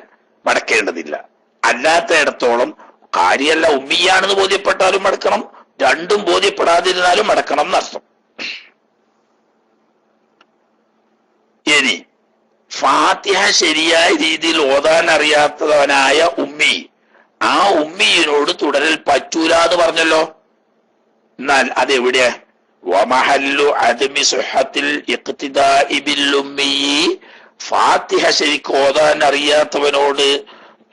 മടക്കേണ്ടതില്ല. അല്ലാത്തയിടത്തോളം കാര്യമല്ല ഉമ്മിയാണെന്ന് ബോധ്യപ്പെട്ടാലും മടക്കണം, രണ്ടും ബോധ്യപ്പെടാതിരുന്നാലും മടക്കണം എന്നർത്ഥം. ഇനി ഫാത്തിഹ ശരിയായ രീതിയിൽ ഓതാൻ അറിയാത്തവനായ ഉമ്മി, ആ ഉമ്മിയിനോട് തുടരൽ പറ്റൂല എന്ന് പറഞ്ഞല്ലോ. എന്നാൽ അതെവിടെ? വമഹല്ലു അദ്മി സുഹത്തിൽ ഇഖ്തിദാഇ ബിൽ ഉമ്മി, ഫാത്തിഹ ശരിക്ക് ഓതാൻ അറിയാത്തവനോട്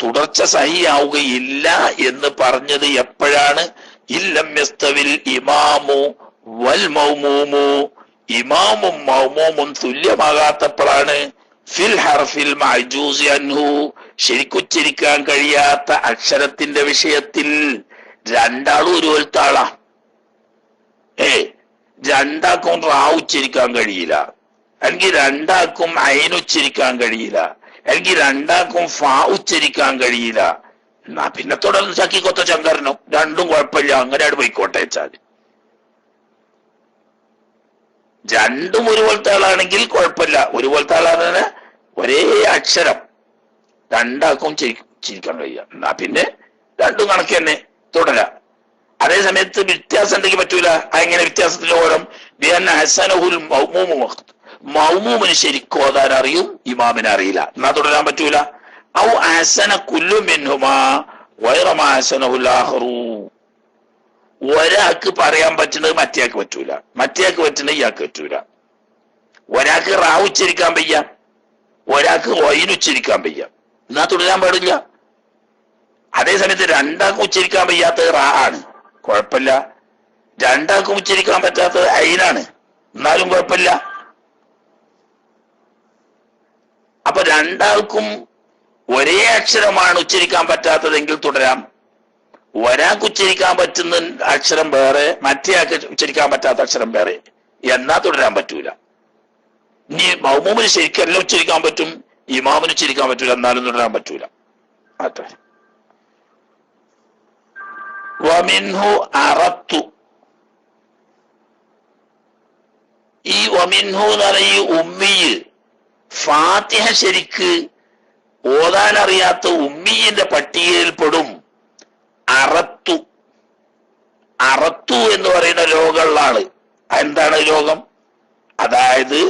തുടർച്ച സഹിയാവുകയില്ല എന്ന് പറഞ്ഞത് എപ്പോഴാണ്? ഇല്ലം യസ്തവിൽ ഇമാമു വൽ മൗമൂമു, ഇമാമും മൗമൂമും തുല്യമാകാത്തപ്പോഴാണ്. ഫിൽ ഹർഫിൽ മഅജൂസി അൻഹു, ശരിക്കുച്ചരിക്കാൻ കഴിയാത്ത അക്ഷരത്തിന്റെ വിഷയത്തിൽ. രണ്ടാളും ഒരു പോലത്തെ ആളാ. രണ്ടാക്കും റാ ഉച്ചരിക്കാൻ കഴിയില്ല, അല്ലെങ്കിൽ രണ്ടാക്കും അയിനുച്ചരിക്കാൻ കഴിയില്ല, അല്ലെങ്കിൽ രണ്ടാക്കും ഫാ ഉച്ചരിക്കാൻ കഴിയില്ല. എന്നാ പിന്നെ തുടർന്ന് ചക്കിക്കൊത്ത ചങ്കരനും രണ്ടും കുഴപ്പമില്ല, അങ്ങനെ അവിടെ പോയിക്കോട്ടെ വെച്ചാൽ. രണ്ടും ഒരുപോലത്തെ ആളാണെങ്കിൽ കുഴപ്പമില്ല. ഒരുപോലത്തെ ആളാണ് ഒരേ അക്ഷരം രണ്ടാക്കും ചിരിക്കാൻ കഴിയുക, എന്നാ പിന്നെ രണ്ടും കണക്ക് തന്നെ തുടരാം. അതേ സമയത്ത് വ്യത്യാസം ഉണ്ടെങ്കിൽ പറ്റൂല. അങ്ങനെ വ്യത്യാസത്തിൽ ഓരം ഹസനഹുൽ മൗമൂമു, മൗമൂമിന് ശരിക്കും ഓതാൻ അറിയും, ഇമാമിന് അറിയില്ല, എന്നാ തുടരാൻ പറ്റൂല. ഔ ഹസന കുല്ലു മിൻഹുമാ ഗൈറ മാ ഹസനഹുൽ ആഖറു, ഒരാൾക്ക് പറയാൻ പറ്റുന്നത് മറ്റേയാൾക്ക് പറ്റൂല, മറ്റേയാൾക്ക് പറ്റുന്നത് ഇയാൾക്ക് പറ്റൂല. ഒരാൾക്ക് റാ ഉച്ചരിക്കാൻ വയ്യ, ഒരാൾക്ക് ഒയിന് ഉച്ചരിക്കാൻ വയ്യ, എന്നാ തുടരാൻ പാടില്ല. അതേ സമയത്ത് രണ്ടാൾക്കും ഉച്ചരിക്കാൻ വയ്യാത്തത് റാ ആണ്, കുഴപ്പമില്ല. രണ്ടാൾക്കും ഉച്ചരിക്കാൻ പറ്റാത്തത് ഐനാണ്, എന്നാലും കുഴപ്പമില്ല. അപ്പൊ രണ്ടാൾക്കും ഒരേ അക്ഷരമാണ് ഉച്ചരിക്കാൻ പറ്റാത്തതെങ്കിൽ തുടരാം. ഒരാൾക്ക് ഉച്ചരിക്കാൻ പറ്റുന്ന അക്ഷരം വേറെ, മറ്റേയാൾക്ക് ഉച്ചരിക്കാൻ പറ്റാത്ത അക്ഷരം വേറെ, എന്നാ തുടരാൻ പറ്റൂല. ഇനി മൗമൂമിന് ശരിക്കെല്ലാം ഉച്ചരിക്കാൻ പറ്റും, ഇമാമിന് ഉച്ചരിക്കാൻ പറ്റൂല, എന്നാലും തുടരാൻ പറ്റൂല. അതെ. വമിൻഹു അറത്തു, ഈ വമിൻഹു എന്ന് പറഞ്ഞ ഈ ഉമ്മിയ് ഫാത്തിഹ ശരിക്ക് ഓതാൻ അറിയാത്ത ഉമ്മിയുടെ പട്ടികയിൽ പെടും. അറത്തു, അറത്തു എന്ന് പറയുന്ന രോഗമുള്ള ആള്. എന്താണ് രോഗം? അതായത്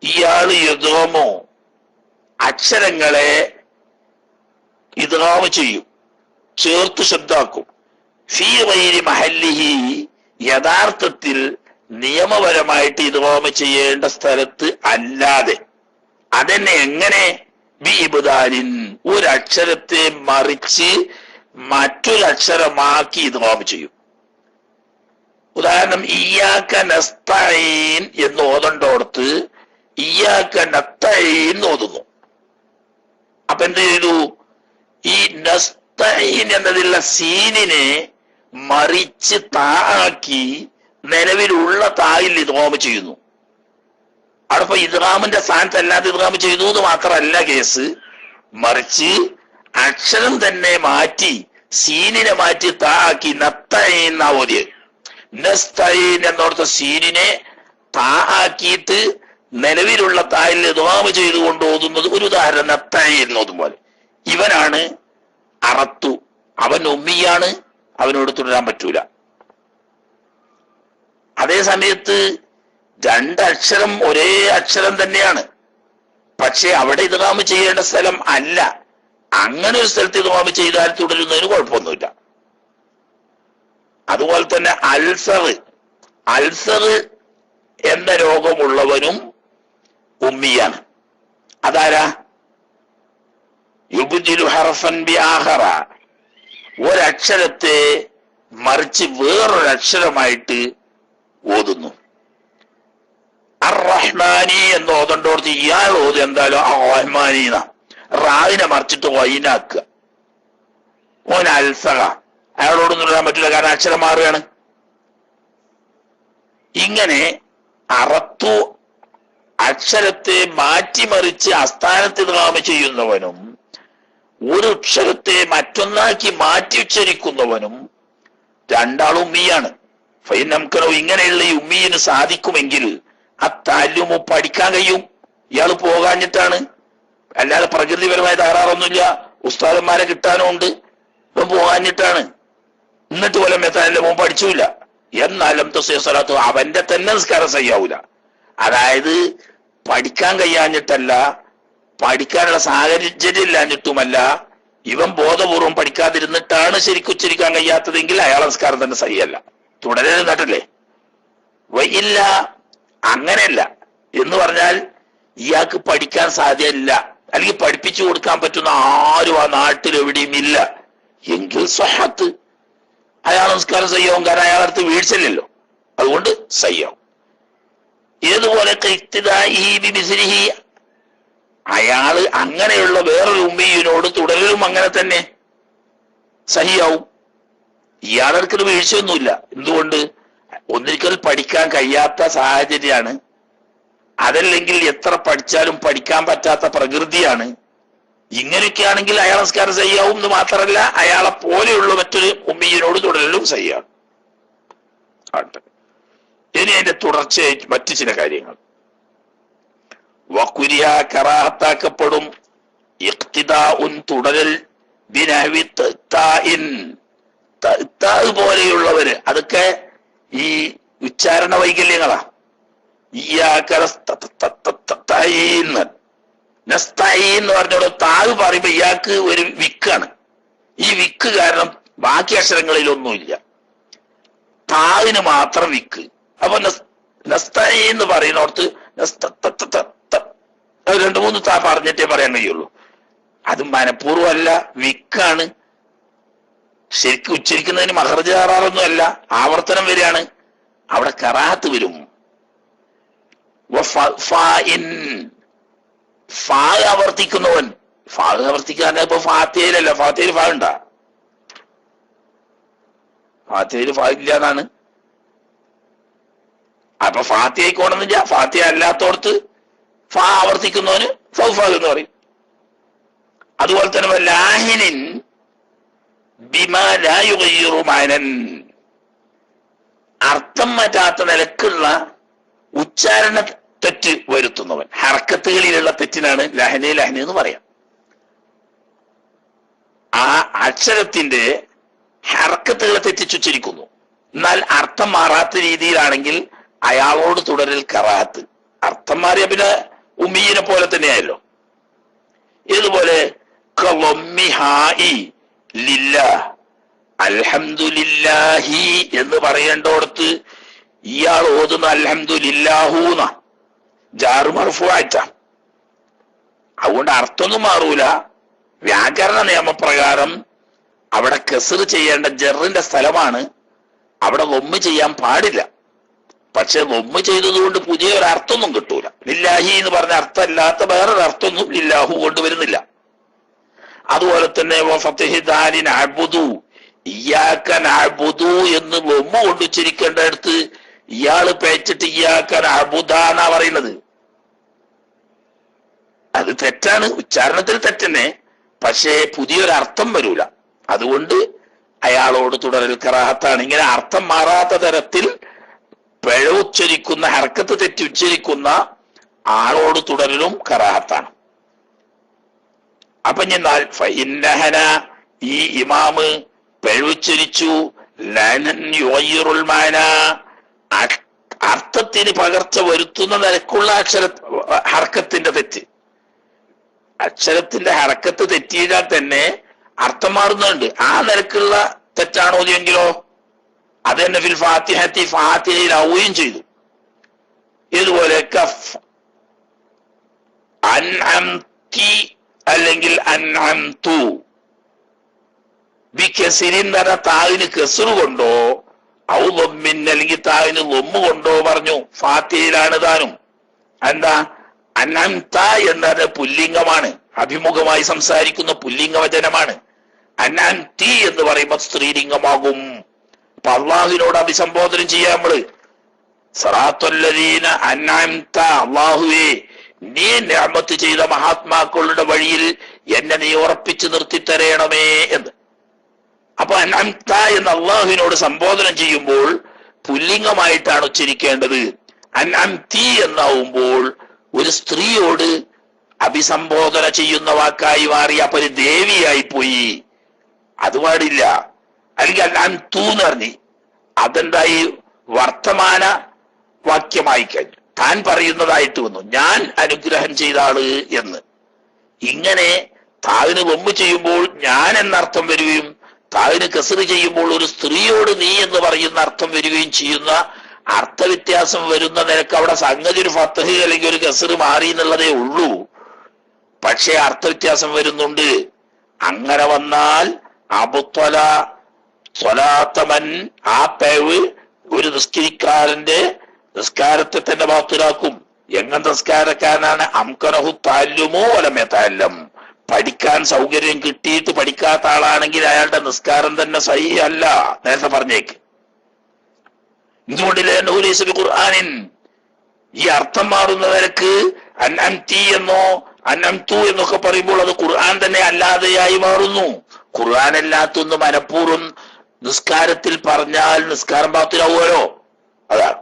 ഇയാള് യുദ്ധമോ അക്ഷരങ്ങളെ ഇദ്ഗാം ചെയ്യും, ചേർത്ത് ശബ്ദാക്കും. ഫീ ഗൈരി മഹല്ലിഹി, യഥാർത്ഥത്തിൽ നിയമപരമായിട്ട് ഇദ്ഗാം ചെയ്യേണ്ട സ്ഥലത്ത് അല്ലാതെ. അതെന്നെ എങ്ങനെ? ബി ഇബ്ദാലിൻ, ഒരക്ഷരത്തെ മറിച്ച് മറ്റൊരക്ഷരമാക്കി ഇദ്ഗാം ചെയ്യും. ഉദാഹരണം, ഇയ്യാക നസ്തഈൻ എന്ന് ഓതണ്ടോടത്ത് ഇയ്യാക നസ്തഈൻ ഓതുന്നു. അപ്പൊ എന്ത് ചെയ്തു? ഈ നസ്തഈൻ എന്നതിലുള്ള സീനിനെ മറിച്ച് താക്കി നിലവിലുള്ള തായിൽ ഇദ്ഗാം ചെയ്യുന്നു. അവിടെ ഇദ്ഗാമിന്റെ സ്ഥാനത്ത് അല്ലാതെ ഇദ്ഗാം ചെയ്തു എന്ന് മാത്രമല്ല കേസ്, മറിച്ച് അക്ഷരം തന്നെ മാറ്റി, സീനിനെ മാറ്റി താക്കി നത്തഈൻ ഓതിയത്. നസ്തഈൻ എന്നോടത്തെ സീനിനെ താ ആക്കിയിട്ട് നിലവിലുള്ള തായിൽ ഇദ്ഗാം ചെയ്തുകൊണ്ട് ഓതുന്നത് ഒരു ഉദാഹരണം. നത്തഈൻ ഓതും പോലെ. ഇവനാണ് അറത്തു, അവൻ ഉമ്മിയാണ്, അവനോട് തുടരാൻ പറ്റൂല. അതേ സമയത്ത് രണ്ടക്ഷരം ഒരേ അക്ഷരം തന്നെയാണ്, പക്ഷെ അവിടെ ഇദ്ഗാം ചെയ്യേണ്ട സ്ഥലം അല്ല. അങ്ങനെ ഒരു സ്ഥലത്ത് ഇദ്ഗാം ചെയ്താൽ തുടരുന്നതിന് കുഴപ്പമൊന്നുമില്ല. അതുപോലെ തന്നെ അൾസർ എന്ന രോഗമുള്ളവനും ഉമ്മിയാണ്. അതാരാ? യുബ്ദിലു ഹർഫൻ ബി ആഖറ, ഒരക്ഷരത്തെ മറിച്ച് വേറൊരക്ഷരമായിട്ട് ഓതുന്നു. അർ-റഹ്മാനി എന്ന് ഓതണ്ടോർത്ത് ഇയാൾ ഓത് എന്തായാലും റഹ്മാനീന, റാവിനെ മറിച്ചിട്ട് വൈനാക്കുക. ഓൻ അൽസഹ, അയാളോടൊന്നും ഇടാൻ പറ്റില്ല, കാരണം അക്ഷരം മാറുകയാണ്. ഇങ്ങനെ അറത്തു അക്ഷരത്തെ മാറ്റിമറിച്ച് അസ്ഥാനത്ത് ഇദ്ഗാം ചെയ്യുന്നവനും ഒരു അക്ഷരത്തെ മറ്റൊന്നാക്കി മാറ്റി ഉച്ചരിക്കുന്നവനും രണ്ടാളും ഉമ്മിയാണ്. ഫൈനംകനോ ഇങ്ങനെയുള്ള ഈ ഉമ്മീന് സാധിക്കുമെങ്കിൽ ആ താല്യമോ പഠിക്കാൻ കഴിയും. ഇയാൾ പോകാഞ്ഞിട്ടാണ്, അല്ലാതെ പ്രകൃതിപരമായ തകരാറൊന്നുമില്ല. ഉസ്താദന്മാരെ കിട്ടാനും ഉണ്ട്, ഇപ്പം പോകാഞ്ഞിട്ടാണ്. എന്നിട്ട് പോലെ മെത്താലമോ പഠിച്ചില്ല. എന്നാലും സ്വലാത്തു അവന്റെ തന്നെ നിസ്കാരം ചെയ്യാവൂല. അതായത് പഠിക്കാൻ കഴിയാഞ്ഞിട്ടല്ല, പഠിക്കാനുള്ള സാഹചര്യം ഇല്ലാഞ്ഞിട്ടുമല്ല, ഇവൻ ബോധപൂർവം പഠിക്കാതിരുന്നിട്ടാണ് ശരിക്കും ഉച്ചരിക്കാൻ കഴിയാത്തതെങ്കിൽ അയാളെ നിസ്കാരം തന്നെ സഹിയല്ല, തുടരുന്നിട്ടല്ലേ. ഇല്ല, അങ്ങനെയല്ല എന്ന് പറഞ്ഞാൽ ഇയാൾക്ക് പഠിക്കാൻ സാധ്യതയില്ല, അല്ലെങ്കിൽ പഠിപ്പിച്ചു കൊടുക്കാൻ പറ്റുന്ന ആരും ആ നാട്ടിൽ എവിടെയും ഇല്ല എങ്കിൽ സ്വഹത്ത് അയാൾ നിസ്കാരം സയ്യാവും. കാരണം അയാളടുത്ത് വീഴ്ചയില്ലല്ലോ, അതുകൊണ്ട് സയ്യാവും. ഏതുപോലെ അയാള് അങ്ങനെയുള്ള വേറൊരു ഉമ്മീനോട് തുടരലും അങ്ങനെ തന്നെ സഹിയാവും. ഇയാളടുക്കൽ വീഴ്ചയൊന്നുമില്ല. എന്തുകൊണ്ട്? ഒന്നിരിക്കൽ പഠിക്കാൻ കഴിയാത്ത സാഹചര്യമാണ്, അതല്ലെങ്കിൽ എത്ര പഠിച്ചാലും പഠിക്കാൻ പറ്റാത്ത പ്രകൃതിയാണ്. ഇങ്ങനെയൊക്കെയാണെങ്കിൽ അയാൾ നിസ്കാരം സയ്യാവും എന്ന് മാത്രമല്ല, അയാളെ പോലെയുള്ള മറ്റൊരു ഉമ്മീനോട് തുടരലും സയ്യാവും. ഇനി അതിന്റെ തുടർച്ചയായി മറ്റു ചില കാര്യങ്ങൾ. വകുരിയ കറാഹത്താക്കപ്പെടും ഇഖ്തിദാഉൻ തുടരൽ ബിനഹവി പോലെയുള്ളവര്. അതൊക്കെ ഈ ഉച്ചാരണ വൈകല്യങ്ങളാ. എന്ന് പറഞ്ഞോളൂ. താഴ് പറയുമ്പോ ഇയാൾക്ക് ഒരു വിക്കാണ്. ഈ വിക്ക് കാരണം ബാക്കി അക്ഷരങ്ങളിലൊന്നുമില്ല, താവിന് മാത്രം വിക്ക്. അപ്പൊ നസ്തഈ എന്ന് പറയുന്നോടത്ത് രണ്ടു മൂന്ന് താ പറഞ്ഞിട്ടേ പറയാൻ കഴിയുള്ളൂ. അത് മനഃപൂർവ്വമല്ല, വിക്കാണ്. ശരിക്കും ഉച്ചരിക്കുന്നതിന് മഹർജ കറാറൊന്നും അല്ല, ആവർത്തനം വരികയാണ്. അവിടെ കറാഹത്ത് വരും. ഫാ ആവർത്തിക്കുന്നവൻ, ഫാ ആവർത്തിക്കാൻ ഇപ്പൊ ഫാത്തിയയിലല്ല. ഫാത്തിയയിൽ ഫാ ഉണ്ടാ? ഫാത്തിയയിൽ ഫാ ഇല്ല എന്നാണ്. അപ്പൊ ഫാത്തിയയ്ക്കോണമെന്നില്ല. ഫാത്തിയ അല്ലാത്തോടത്ത് ഫാ ആവർത്തിക്കുന്നവന് ഫൗഫാഗ് എന്ന് പറയും. അതുപോലെ തന്നെ ലാഹിനിൻ ബിമാ ലാ യുഗയ്യിറു മഅനൻ, അർത്ഥം മാറ്റാത്ത നിലക്കുള്ള ഉച്ചാരണ തെറ്റ് വരുത്തുന്നവൻ. ഹർക്കത്തുകളിലുള്ള തെറ്റിനാണ് ലഹനി എന്ന് പറയാം. ആ അക്ഷരത്തിന്റെ ഹർക്കത്തുകളെ തെറ്റിച്ചുച്ചരിക്കുന്നു, എന്നാൽ അർത്ഥം മാറാത്ത രീതിയിലാണെങ്കിൽ അയാളോട് തുടരൽ കറാഹത്ത്. അർത്ഥം മാറിയ പിന്നെ ഉമ്മീനെ പോലെ തന്നെയായല്ലോ. ഇതുപോലെ അൽഹംദുലില്ലാഹി എന്ന് പറയേണ്ടോടത്ത് ഇയാൾ ഓതുന്ന അൽഹംദുലില്ലാഹൂന്ന ജാറ് മർഫൂആയിട്ടാ. അതുകൊണ്ട് അർത്ഥമൊന്നും മാറൂല. വ്യാകരണ നിയമപ്രകാരം അവിടെ കസ്ർ ചെയ്യേണ്ട ജറിന്റെ സ്ഥലമാണ്, അവിടെ ലൊമ്മ് ചെയ്യാൻ പാടില്ല. പക്ഷെ ലൊമ്മ് ചെയ്തതുകൊണ്ട് പുതിയ ഒരു അർത്ഥമൊന്നും കിട്ടൂല. ലില്ലാഹി എന്ന് പറഞ്ഞ അർത്ഥമല്ലാത്ത വേറൊരു അർത്ഥമൊന്നും ലില്ലാഹു കൊണ്ടുവരുന്നില്ല. അതുപോലെ തന്നെ ഇയ്യാക നഅ്ബുദു എന്ന് ലൊമ്മ കൊണ്ട് ഉച്ചരിക്കേണ്ടടുത്ത് ഇയാള് പേച്ചിട്ട് ഇയ്യാക നഅ്ബുദാന്നാ പറയുന്നത്. അത് തെറ്റാണ്, ഉച്ചാരണത്തിൽ തെറ്റന്നെ, പക്ഷേ പുതിയൊരർത്ഥം വരൂല. അതുകൊണ്ട് അയാളോട് തുടരൽ കറാഹത്താണ്. ഇങ്ങനെ അർത്ഥം മാറാത്ത തരത്തിൽ പിഴ ഉച്ചരിക്കുന്ന, ഹർക്കത്ത് തെറ്റി ഉച്ചരിക്കുന്ന ആളോട് തുടരലും കറാഹത്താണ്. അപ്പൊ എന്നാൽ ഫഇന്നഹന ഈ ഇമാമ് പിഴവുച്ചരിച്ചു, ലനൻ യുഗയ്യിറുൽ മാന അർത്ഥത്തിന് പകർച്ച വരുത്തുന്ന നിലക്കുള്ള ഹർക്കത്തിന്റെ തെറ്റ്. അക്ഷരത്തിന്റെ ഹർക്കത്ത് തെറ്റിയാൽ തന്നെ അർത്ഥം മാറുന്നുണ്ട്. ആ നിലക്കുള്ള തെറ്റാണോ എങ്കിലോ അത് തന്നെ ഫിൽ ഫാത്തിഹത്തി ഫാത്തിഹയിലാവുകയും ചെയ്തു. ഇതുപോലെ കഫ് അൻഅംതി അല്ലെങ്കിൽ അൻഅംതു ബികസിരിൻ എന്ന താവിന് കെസറു കൊണ്ടോ ഔ ലൊമ്മിൻ അല്ലെങ്കിൽ താവിന് ലൊമ്മ് കൊണ്ടോ പറഞ്ഞു. ഫാത്തിഹയിലാണ് താനും. എന്താ അൻഅംത എന്നത് പുല്ലിംഗമാണ്, അഭിമുഖമായി സംസാരിക്കുന്ന പുല്ലിംഗ വചനമാണ്. അൻഅംതി എന്ന് പറയുമ്പോൾ സ്ത്രീലിംഗമാകും. അപ്പൊ അള്ളാഹുവിനോട് അഭിസംബോധന ചെയ്യാം നമ്മള്. സറാത്തുല്ലദീന അൻഅംത, അള്ളാഹുവേ നീ നിഅമത്ത് ചെയ്ത മഹാത്മാക്കളുടെ വഴിയിൽ എന്നെ നീ ഉറപ്പിച്ചു നിർത്തിത്തരയണമേ എന്ന്. അപ്പൊ അൻഅംത എന്ന് അള്ളാഹുവിനോട് സംബോധന ചെയ്യുമ്പോൾ പുല്ലിംഗമായിട്ടാണ് ഉച്ചരിക്കേണ്ടത്. അൻഅംതി എന്നാവുമ്പോൾ ഒരു സ്ത്രീയോട് അഭിസംബോധന ചെയ്യുന്ന വാക്കായി മാറി. അപ്പൊ ഒരു ദേവിയായി പോയി, അത് പാടില്ല. അല്ലെങ്കിൽ അൻഅംതു എന്ന് പറഞ്ഞ് അതെന്തായി വർത്തമാന വാക്യമായി കഴിഞ്ഞു, താൻ പറയുന്നതായിട്ട് വന്നു, ഞാൻ അനുഗ്രഹം ചെയ്ത ആള് എന്ന്. ഇങ്ങനെ താവിന് ബൊമ്പ് ചെയ്യുമ്പോൾ ഞാൻ എന്നർത്ഥം വരികയും താവിന് കസറ് ചെയ്യുമ്പോൾ ഒരു സ്ത്രീയോട് നീ എന്ന് പറയുന്ന അർത്ഥം വരികയും ചെയ്യുന്ന അർത്ഥവ്യത്യാസം വരുന്ന നിരക്ക് അവിടെ സംഗതി ഒരു ഫത്തഹ് അല്ലെങ്കിൽ ഒരു കസറ് മാറി എന്നുള്ളതേ ഉള്ളൂ. പക്ഷേ അർത്ഥവ്യത്യാസം വരുന്നുണ്ട്. അങ്ങനെ വന്നാൽ അബുത്വല സ്വലാത്തമൻ, ആ പേവ് ഒരു നിസ്കരിക്കാരന്റെ നിസ്കാരത്തെ തന്നെ ബാത്തിലാക്കും. എങ്ങനത്തെ നിസ്കാരക്കാരനാണ്? അംകനഹു താല്ലുമോ അലമെത്താല്യം, പഠിക്കാൻ സൗകര്യം കിട്ടിയിട്ട് പഠിക്കാത്ത ആളാണെങ്കിൽ അയാളുടെ നിസ്കാരം തന്നെ സഹീഹ് അല്ല. നേരത്തെ പറഞ്ഞേക്ക്. എന്തുകൊണ്ടില്ലേ? നൂലീസ് ബി ഖുർആനിൻ, ഈ അർത്ഥം മാറുന്ന നിരക്ക് അൻഅംതി എന്നോ അൻഅംതു എന്നൊക്കെ പറയുമ്പോൾ അത് ഖുർആൻ തന്നെ അല്ലാതെയായി മാറുന്നു. ഖുർആൻ അല്ലാത്തൊന്ന് മനഃപൂർവ്വം നിസ്കാരത്തിൽ പറഞ്ഞാൽ നിസ്കാരം ബാത്തിലാവുമല്ലോ, അതാണ്.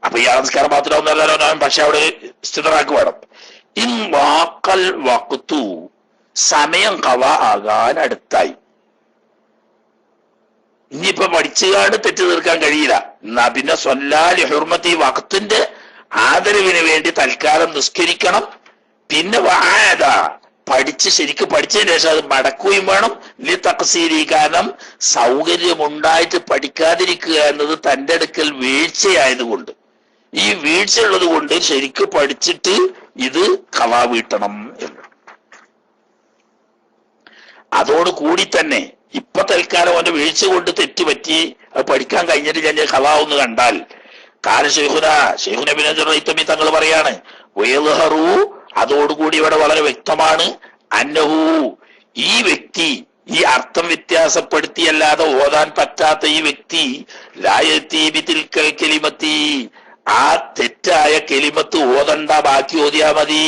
അപ്പൊ ഇയാൾ നിസ്കാരം ബാത്തിലാവുന്നല്ലോ, പക്ഷെ അവിടെ സ്ഥിരമാക്കി വേണം. ഇൻ വാക്കൽ വഖ്തു, സമയം ഖള ആകാൻ അടുത്തായി. ഇനിയിപ്പോ പഠിച്ചുകാണ്ട് തെറ്റ് തീർക്കാൻ കഴിയില്ല. എന്നാ പിന്നെ സ്വല്ലാലി ഹുർമത്തി, വഖത്തിന്റെ ആദരവിന് വേണ്ടി തൽക്കാലം നിസ്കരിക്കണം. പിന്നെ വാദ, പഠിച്ച് ശരിക്കും പഠിച്ചതിന് ശേഷം അത് മടക്കുകയും വേണം. ലി തഖ്സീരി, കാരണം സൗകര്യമുണ്ടായിട്ട് പഠിക്കാതിരിക്കുക എന്നത് തന്റെ അടുക്കൽ വീഴ്ചയായതുകൊണ്ട്, ഈ വീഴ്ച ഉള്ളത് കൊണ്ട് ശരിക്കും പഠിച്ചിട്ട് ഇത് ഖളാ വീട്ടണം എന്ന്. അതോടുകൂടി തന്നെ ഇപ്പൊ തൽക്കാലം അവന്റെ വീഴ്ച കൊണ്ട് തെറ്റുപറ്റി അത് പഠിക്കാൻ കഴിഞ്ഞിട്ട് ഞാൻ ഖളാവെന്ന് കണ്ടാൽ, ശൈഖുന ഇബ്നു ഹജർ തങ്ങൾ പറയാണ്, വയൽഹറു, അതോടുകൂടി ഇവിടെ വളരെ വ്യക്തമാണ്, അന്നഹു, ഈ വ്യക്തി, ഈ അർത്ഥം വ്യത്യാസപ്പെടുത്തിയല്ലാതെ ഓതാൻ പറ്റാത്ത ഈ വ്യക്തി, ലായത്തി ബിതിൽക്കൽ കലിമത്തി, ആ തെറ്റായ കെലിമത്ത് ഓതണ്ട, ബാക്കി ഓതിയാ മതി,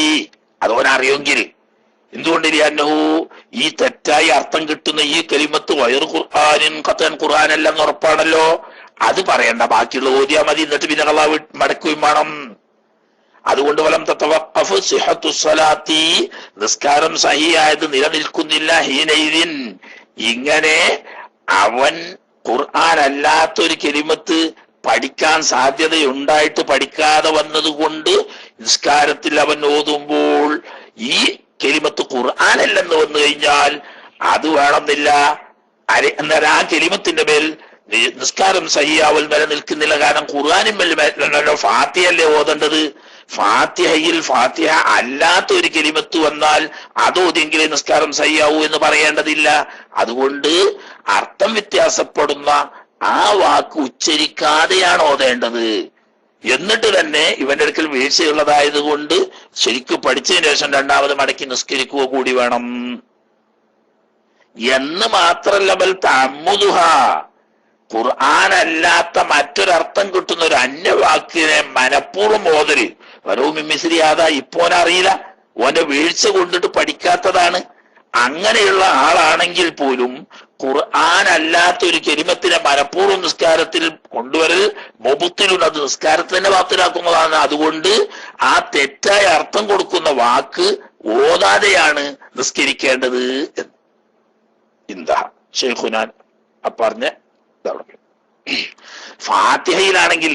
അതോൻ അറിയെങ്കിൽ. എന്തുകൊണ്ടില്ല? അന്നഹു, ഈ തെറ്റായി അർത്ഥം കിട്ടുന്ന ഈ കലിമത്ത് വയർ ഖുർആനിൻ ഖത്തൻ ഖുർആനല്ലെന്ന് ഉറപ്പാണല്ലോ, അത് പറയണ്ട, ബാക്കിയുള്ള ഓതിയാ മതി. എന്നിട്ട് പിന്നെ ഖളാ മടക്കുകയും വേണം. അതുകൊണ്ട് വലം തതവഖഫ് സിഹത്തു സ്വലാത്തി, നിസ്കാരം സഹിയായത് നിലനിൽക്കുന്നില്ല. ഹീനൈദിൻ, ഇങ്ങനെ അവൻ ഖുർആൻ അല്ലാത്തൊരു കെലിമത്ത് പഠിക്കാൻ സാധ്യതയുണ്ടായിട്ട് പഠിക്കാതെ വന്നതുകൊണ്ട് നിസ്കാരത്തിൽ അവൻ ഓതുമ്പോൾ ഈ കെലിമത്ത് ഖുർആനല്ലെന്ന് വന്നു കഴിഞ്ഞാൽ അത് വേണമെന്നില്ല. എന്നാൽ ആ കെലിമത്തിന്റെ മേൽ നിസ്കാരം സഹിയാവൽ നിലനിൽക്കുന്നില്ല. കാരണം ഖുർആനിന്മേലോ ഫാത്തിഹയല്ലേ ഓതേണ്ടത്. ഫാത്തിഹയിൽ ഫാത്തിഹ അല്ലാത്ത ഒരു കെലിമത്ത് വന്നാൽ അതോതെങ്കിലേ നിസ്കാരം സഹിയാവൂ എന്ന് പറയേണ്ടതില്ല. അതുകൊണ്ട് അർത്ഥം വ്യത്യാസപ്പെടുന്ന ആ വാക്ക് ഉച്ചരിക്കാതെയാണ് ഓതേണ്ടത്. എന്നിട്ട് തന്നെ ഇവന്റെ അടുക്കൽ വീഴ്ചയുള്ളതായതുകൊണ്ട് ശരിക്കും പഠിച്ചതിന് ശേഷം രണ്ടാമത് മടക്കി നിസ്കരിക്കുക കൂടി വേണം എന്ന് മാത്രല്ല, ബൽ തഅമ്മുദുഹ, ഖുർആൻ അല്ലാത്ത മറ്റൊരർത്ഥം കിട്ടുന്ന ഒരു അന്യവാക്കിനെ മനഃപൂർവ്വം ഓതല്. വരവും മിസ്രിയാതാ, ഇപ്പോനറിയില്ല, ഓന്റെ വീഴ്ച കൊണ്ടിട്ട് പഠിക്കാത്തതാണ്. അങ്ങനെയുള്ള ആളാണെങ്കിൽ പോലും ഖുർആൻ അല്ലാത്ത ഒരു കെലിമത്തിനെ മനഃപൂർവ്വം നിസ്കാരത്തിൽ കൊണ്ടുവരൽ മുബത്തിലും, അത് നിസ്കാരത്തിൽ തന്നെ ബാത്തിലാക്കുന്നതാണ്. അതുകൊണ്ട് ആ തെറ്റായ അർത്ഥം കൊടുക്കുന്ന വാക്ക് ഓതാതെയാണ് നിസ്കരിക്കേണ്ടത് എന്ന്. എന്താ ഷെയ്ഖുനാൻ പറഞ്ഞ ഫാത്തിഹയിലാണെങ്കിൽ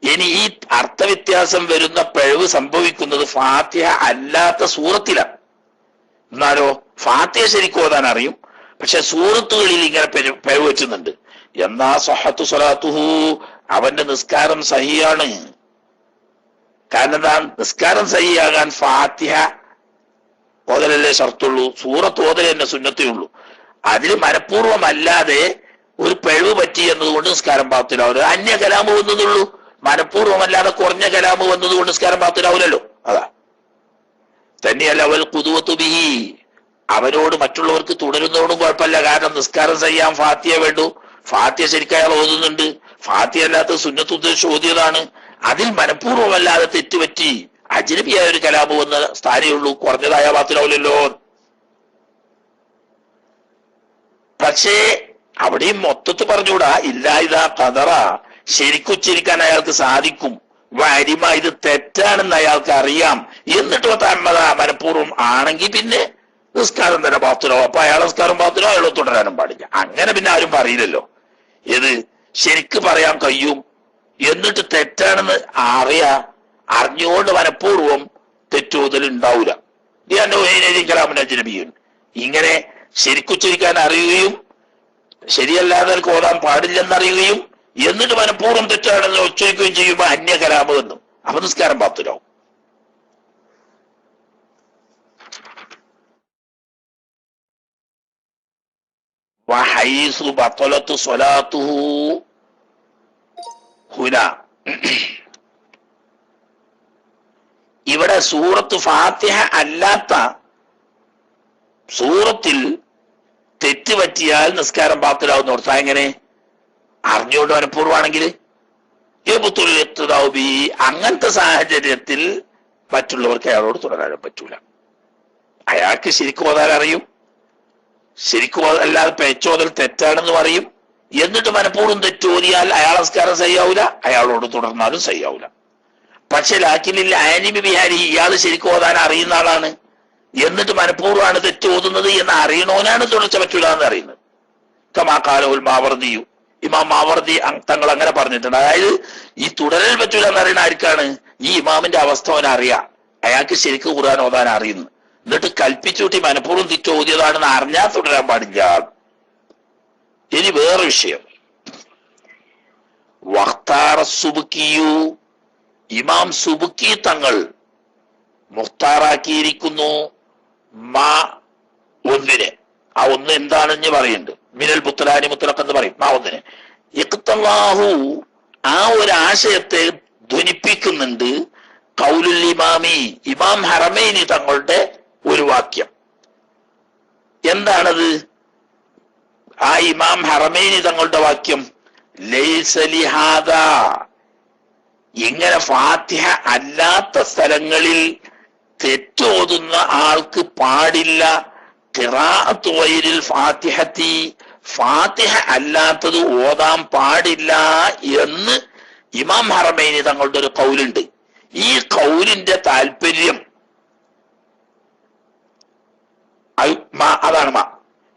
ഇനി ഈ അർത്ഥവ്യത്യാസം വരുന്ന പിഴവ് സംഭവിക്കുന്നത് ഫാത്തിഹ അല്ലാത്ത സൂറത്തിലാണ്. എന്നാലോ ഫാത്തിഹ ശരിക്കും ഓതാൻ അറിയും, പക്ഷെ സൂറത്തുകളിൽ ഇങ്ങനെ പിഴവ് വെച്ചുന്നുണ്ട്. എന്നാ സ്വഹത്തു സ്വലാത്തുഹു, അവന്റെ നിസ്കാരം സഹിയാണ്. കാരണം എന്താ? നിസ്കാരം സഹിയാകാൻ ഫാത്തിഹ ഓതലല്ലേ ഷർത്തുള്ളൂ, സൂറത്ത് ഓതൽ തന്നെ സുന്നത്തേ ഉള്ളൂ. അതിൽ മനഃപൂർവ്വമല്ലാതെ ഒരു പിഴവ് പറ്റി എന്നതുകൊണ്ട് നിസ്കാരം ബാത്തിലാവില്ല. അന്യ കലാമ് വന്നതുള്ളൂ, മനഃപൂർവ്വമല്ലാതെ കുറഞ്ഞ കലാമ് വന്നതുകൊണ്ട് നിസ്കാരം ബാത്തിലാവില്ലല്ലോ. അതാ തന്നെയല്ല അവൽ ഖുദുവത്തു ബിഹി, അവനോട് മറ്റുള്ളവർക്ക് തുടരുന്നതോടും കുഴപ്പമില്ല. കാരണം നിസ്കാരം ചെയ്യാൻ ഫാത്തിഹ വേണ്ടു, ഫാത്തിഹ ശരിക്കും അയാൾ ഓതുന്നുണ്ട്. ഫാത്തിഹ അല്ലാത്ത സുന്നത്ത് ഉദ്ദേശിച്ച് ഓതിയതാണ്. അതിൽ മനഃപൂർവ്വമല്ലാതെ തെറ്റുപറ്റി അജ്നബിയായ ഒരു കലാമ് വന്ന സ്ഥാനയുള്ളൂ, കുറഞ്ഞതായ ബാത്തിലാവില്ലല്ലോ. പക്ഷേ അവിടെയും മൊത്തത്തിൽ പറഞ്ഞുകൂടാ. ഇല്ലാ കദറ, ശരിക്കുച്ചരിക്കാൻ അയാൾക്ക് സാധിക്കും. വരിമ, ഇത് തെറ്റാണെന്ന് അയാൾക്ക് അറിയാം. എന്നിട്ട് തമ്മത മനഃപൂർവ്വം ആണെങ്കിൽ പിന്നെ നിസ്കാരം തന്നെ ബാത്തിലോ. അപ്പൊ അയാൾ നിസ്കാരം ബാത്തിലോ, അയാൾ തുടരാനും പാടില്ല. അങ്ങനെ പിന്നെ ആരും പറയില്ലല്ലോ. ഏത് ശരിക്ക് പറയാൻ കഴിയും, എന്നിട്ട് തെറ്റാണെന്ന് അറിഞ്ഞുകൊണ്ട് മനഃപൂർവ്വം തെറ്റുതൽ ഉണ്ടാവൂല. കലാമുനജനബിയും ഇങ്ങനെ ശരിക്കുച്ചരിക്കാൻ അറിയുകയും ശരിയല്ലാതെ ഓതാൻ പാടില്ലെന്നറിയുകയും എന്നിട്ട് മനഃപൂർവ്വം തെറ്റാണെന്ന് ഉച്ചരിക്കുകയും ചെയ്യുമ്പോൾ അന്യ കലാമ് എന്നും. അപ്പൊ നിസ്കാരം ബാത്തിലാവും. വഹൈസു ബത്തലത്തു സ്വലാത്തുഹു ഹുന, ഇവിടെ സൂറത്ത് ഫാത്തിഹ അല്ലാത്ത സൂറത്തിൽ തെറ്റ് പറ്റിയാൽ നിസ്കാരം ബാത്തിലാവുന്ന ഓർത്താ എങ്ങനെ? അറിഞ്ഞുകൊണ്ട് മനഃപൂർവ്വമാണെങ്കിൽ അങ്ങനത്തെ സാഹചര്യത്തിൽ മറ്റുള്ളവർക്ക് അയാളോട് തുടരാനും പറ്റൂല. അയാൾക്ക് ശരിക്കും ഓതാൻ അറിയും, ശരിക്കും അല്ലാതെ പേച്ചോതൽ തെറ്റാണെന്ന് പറയും. എന്നിട്ട് മനഃപൂർവ്വം തെറ്റോതിയാൽ അയാൾ നിസ്കാരം ചെയ്യാവൂല, അയാളോട് തുടർന്നാലും ചെയ്യാവൂല. പക്ഷെ ലാക്കിനില്ല ആനിമി ബിഹാരി, ഇയാള് ശരിക്കും ഓതാൻ അറിയുന്ന ആളാണ്, എന്നിട്ട് മനഃപൂർവ്വമാണ് തെറ്റോതുന്നത് എന്ന് അറിയണോനാണ് തുടർച്ച പറ്റൂല എന്ന് അറിയുന്നത്. കമാക്കാലോൽ മാവർദിയു, ഇമാം മാവർദി തങ്ങൾ അങ്ങനെ പറഞ്ഞിട്ടുണ്ട്. അതായത് ഈ തുടരൽ പറ്റൂല എന്ന് അറിയുന്ന ആർക്കാണ്? ഈ ഇമാമിന്റെ അവസ്ഥ അവൻ അറിയാം, അയാൾക്ക് ശരിക്കും ഖുർആൻ ഓതാൻ അറിയുന്നു. എന്നിട്ട് കൽപ്പിച്ചൂട്ടി മനഃപൂർവ്വം തെറ്റോതിയതാണെന്ന് അറിഞ്ഞാൽ തുടരാൻ പാടില്ല. ഇനി വേറെ വിഷയം, വഖ്താറ സുബ്കിയു, ഇമാം സുബ്കി തങ്ങൾ മുഖ്താറാക്കിയിരിക്കുന്നു ഒന്നിനെ. ആ ഒന്ന് എന്താണെന്ന് പറയുന്നുണ്ട്. മിനൽ ബുത്തലാനി മുത്തലഖ് എന്ന് പറയും. ഒന്നിനെ ഇഖ്തല്ലാഹു, ആ ഒരു ആശയത്തെ ധ്വനിപ്പിക്കുന്നുണ്ട് ഖൗലുൽ ഇമാമി, ഇമാം ഹറമൈനി തങ്ങളുടെ ഒരു വാക്യം. എന്താണത്? ആ ഇമാം ഹറമൈനി തങ്ങളുടെ വാക്യം, ലൈസ ലിഹാദാ, ഇങ്ങനെ ഫാത്തിഹ അല്ലാത്ത സ്ഥലങ്ങളിൽ തെറ്റോതുന്ന ആൾക്ക് പാടില്ല ഖിറാഅത്തു ഗൈരിൽ ഫാത്തിഹത്തി, ഫാത്തിഹ അല്ലാത്തത് ഓതാൻ പാടില്ല എന്ന് ഇമാം ഹറമൈനി തങ്ങളുടെ ഒരു ഖൗലുണ്ട്. ഈ ഖൗലിന്റെ താല്പര്യം അതാണ്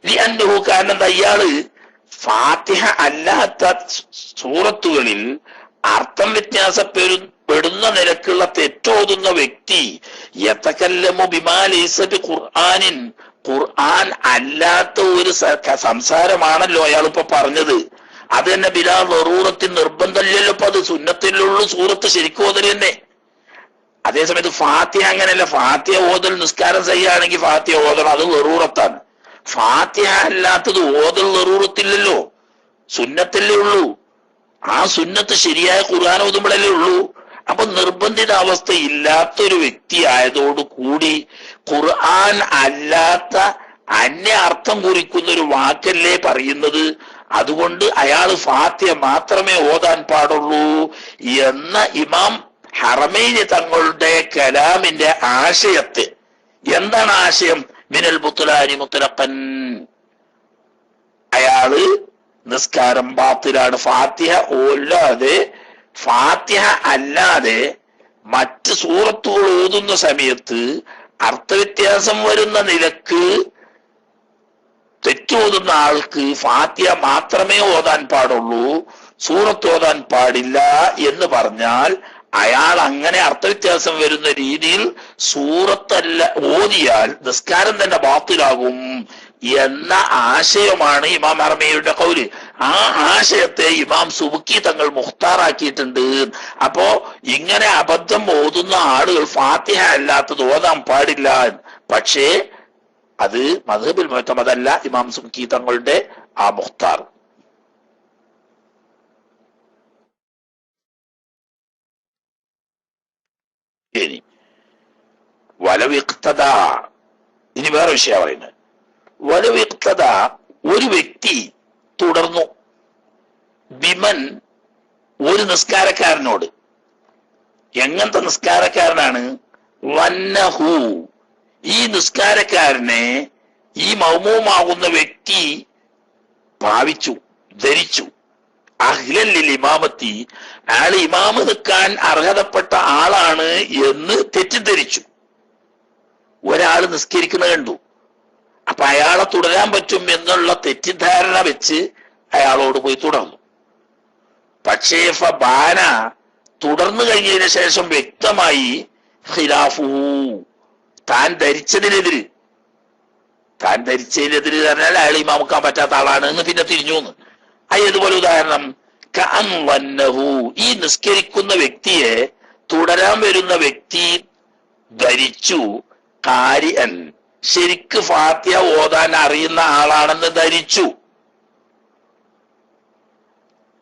ലിഅന്നഹു, കാരണം എന്താ, ഇയാള് ഫാത്തിഹ അല്ലാത്ത സൂറത്തുകളിൽ അർത്ഥം വ്യത്യാസപ്പെടുന്ന നിരക്കുള്ള തെറ്റോതുന്ന വ്യക്തി യതകല്ലമു ബിമാ ലൈസ ബിഖുർആനിൻ, ഖുർആൻ അല്ലാത്ത ഒരു സംസാരമാണല്ലോ അയാളിപ്പോ പറഞ്ഞത്. അത് തന്നെ ബിലാ ദറൂറത്തിൽ നിർബന്ധമില്ലല്ലോ. ഇപ്പൊ അത് സുന്നത്തിലുള്ള സൂറത്ത് ശരിക്കും ഓതൽ തന്നെ. അതേസമയത്ത് ഫാത്തിഹ അങ്ങനെയല്ല. ഫാത്തിഹ ഓതൽ നിസ്കാരം ചെയ്യുകയാണെങ്കിൽ ഫാത്തിഹ ഓതണം, അത് ദറൂറത്താണ്. ഫാത്തിഹ അല്ലാത്തത് ഓതൽ ദറൂറത്തില്ലല്ലോ, സുന്നത്തല്ലേ ഉള്ളൂ. ആ സുന്നത്ത് ശരിയായ ഖുർആൻ ഓതുമ്പോഴല്ലേ ഉള്ളൂ. അപ്പൊ നിർബന്ധിത അവസ്ഥ ഇല്ലാത്തൊരു വ്യക്തി ആയതോടു കൂടി ഖുർആൻ അല്ലാത്ത അന്യ അർത്ഥം കുറിക്കുന്ന ഒരു വാക്കല്ലേ പറയുന്നത്. അതുകൊണ്ട് അയാൾ ഫാത്തിഹ മാത്രമേ ഓതാൻ പാടുള്ളൂ എന്ന ഇമാം ഹറമൈനി തങ്ങളുടെ കലാമിന്റെ ആശയത്തെ, എന്താണ് ആശയം? മിനൽ ബുത്ലാനി മുത്തലഖൻ, അയാള് നിസ്കാരം ബാത്തിലാണ്. ഫാത്തിഹ അല്ലാതെ മറ്റ് സൂറത്തുകൾ ഓതുന്ന സമയത്ത് അർത്ഥവ്യത്യാസം വരുന്ന നിലക്ക് തെറ്റോതുന്ന ആൾക്ക് ഫാത്തിഹ മാത്രമേ ഓതാൻ പാടുള്ളൂ, സൂറത്ത് ഓതാൻ പാടില്ല എന്ന് പറഞ്ഞാൽ അയാൾ അങ്ങനെ അർത്ഥവ്യത്യാസം വരുന്ന രീതിയിൽ സൂറത്തല്ല ഓതിയാൽ നിസ്കാരം തന്നെ ബാത്തിലാകും എന്ന ആശയമാണ് ഇമാം ഹറമൈനിയുടെ ഖൗല്. ആ ആശയത്തെ ഇമാം സുബ്കി തങ്ങൾ മുഖ്താറാക്കിയിട്ടുണ്ട്. അപ്പോ ഇങ്ങനെ അബദ്ധം ഓതുന്ന ആളുകൾ ഫാത്തിഹ അല്ലാത്തത് ഓതാൻ പാടില്ല. പക്ഷേ അത് മദ്ഹബുൽ മുഅ്തമദല്ല, ഇമാം സുബ്കി തങ്ങളുടെ ആ മുഖ്താർ. ഇനി വലവിഖ്തദ, ഇനി വേറെ വിഷയം പറയുന്നത്. വലവിഖ്തദ, ഒരു വ്യക്തി തുടർന്നു, ബിമൻ, ഒരു നിസ്കാരക്കാരനോട്. എങ്ങനത്തെ നിസ്കാരക്കാരനാണ്? വന്നഹു, ഈ നിസ്കാരക്കാരനെ ഈ മൗമൂമാകുന്ന വ്യക്തി ഭാവിച്ചു, ധരിച്ചു, അഹ്ലൽ ഇമാമത്തി, അയാൾ ഇമാമ് നിൽക്കാൻ അർഹതപ്പെട്ട ആളാണ് എന്ന് തെറ്റിദ്ധരിച്ചു. ഒരാൾ നിസ്കരിക്കുന്നത് കണ്ടു, അപ്പൊ അയാളെ തുടരാൻ പറ്റും എന്നുള്ള തെറ്റിദ്ധാരണ വെച്ച് അയാളോട് പോയി തുടർന്നു. പക്ഷേ ഫബാന, തുടർന്നു കഴിഞ്ഞതിന് ശേഷം വ്യക്തമായി ഖിലാഫു, താൻ ധരിച്ചതിനെതിര് പറഞ്ഞാൽ അയാൾ ഇമാമുക്കാൻ പറ്റാത്ത ആളാണ് എന്ന് പിന്നെ തിരിഞ്ഞു എന്ന്. ഏതുപോലെ ഉദാഹരണം, കഅൻ വന്നഹു, ഈ നിസ്കരിക്കുന്ന വ്യക്തിയെ തുടരാൻ വരുന്ന വ്യക്തി ധരിച്ചു ഖാരിഅൻ, ശരിക്ക് ഫാത്തിഹ ഓതാൻ അറിയുന്ന ആളാണെന്ന് ധരിച്ചു.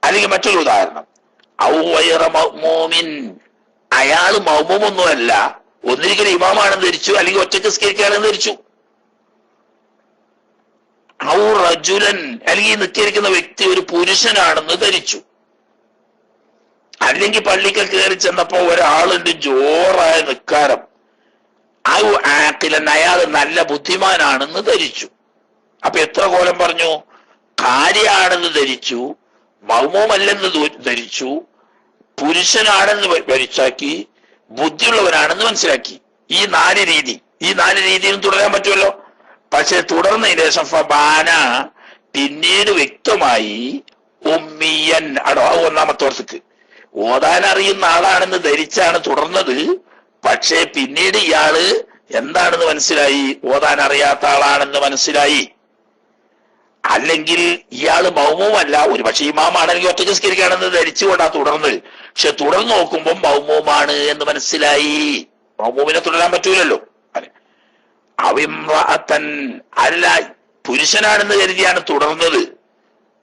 അല്ലെങ്കിൽ മറ്റൊരു ഉദാഹരണം, ഔ ഗൈറ മഅ്മൂമിൻ, അയാൾ മഅ്മൂമൊന്നുമല്ല, ഒന്നിരിക്കലും ഇമാമാണെന്ന് ധരിച്ചു, അല്ലെങ്കിൽ ഒറ്റക്ക് നിസ്കരിക്കുകയാണെന്ന് ധരിച്ചു. ഔ റജുലൻ, അല്ലെങ്കിൽ നിസ്കരിക്കുന്ന വ്യക്തി ഒരു പുരുഷനാണെന്ന് ധരിച്ചു. അല്ലെങ്കിൽ പള്ളിക്ക് കയറി ചെന്നപ്പോ ഒരാളുണ്ട് ജോറായ നിക്കാരം, ഔ ആഖിലൻ, അയാൾ നല്ല ബുദ്ധിമാനാണെന്ന് ധരിച്ചു. അപ്പൊ എത്ര കോലം പറഞ്ഞു? കാര്യാണെന്ന് ധരിച്ചു, മൗമൂമല്ലെന്ന് ധരിച്ചു, പുരുഷനാണെന്ന് ഭരിച്ചാക്കി, ബുദ്ധിയുള്ളവനാണെന്ന് മനസ്സിലാക്കി. ഈ നാല് രീതിയിലും തുടരാൻ പറ്റുമല്ലോ. പക്ഷെ തുടർന്നതിന് ശേഷം ഫബാന, പിന്നീട് വ്യക്തമായി, ഉമ്മിയൻ, ഒന്നാമത്തെ വർഷക്ക് ഓതാൻ അറിയുന്ന ആളാണെന്ന് ധരിച്ചാണ് തുടർന്നത്. പക്ഷേ പിന്നീട് ഇയാള് എന്താണെന്ന് മനസ്സിലായി? ഓതാൻ അറിയാത്ത ആളാണെന്ന് മനസ്സിലായി. അല്ലെങ്കിൽ ഇയാള് മൗമൂമല്ല, ഒരു പക്ഷെ ഇമാമാണെങ്കിൽ ഒറ്റ നിസ്കരിക്കുകയാണെന്ന് ധരിച്ചുകൊണ്ടാ തുടർന്നത്. പക്ഷെ തുടർന്ന് നോക്കുമ്പോൾ മൗമൂമാണ് എന്ന് മനസ്സിലായി. മൗമൂമിനെ തുടരാൻ പറ്റൂലല്ലോ. അവിമ്രഅത്തൻ, അല്ല പുരുഷനാണെന്ന് കരുതിയാണ് തുടർന്നത്.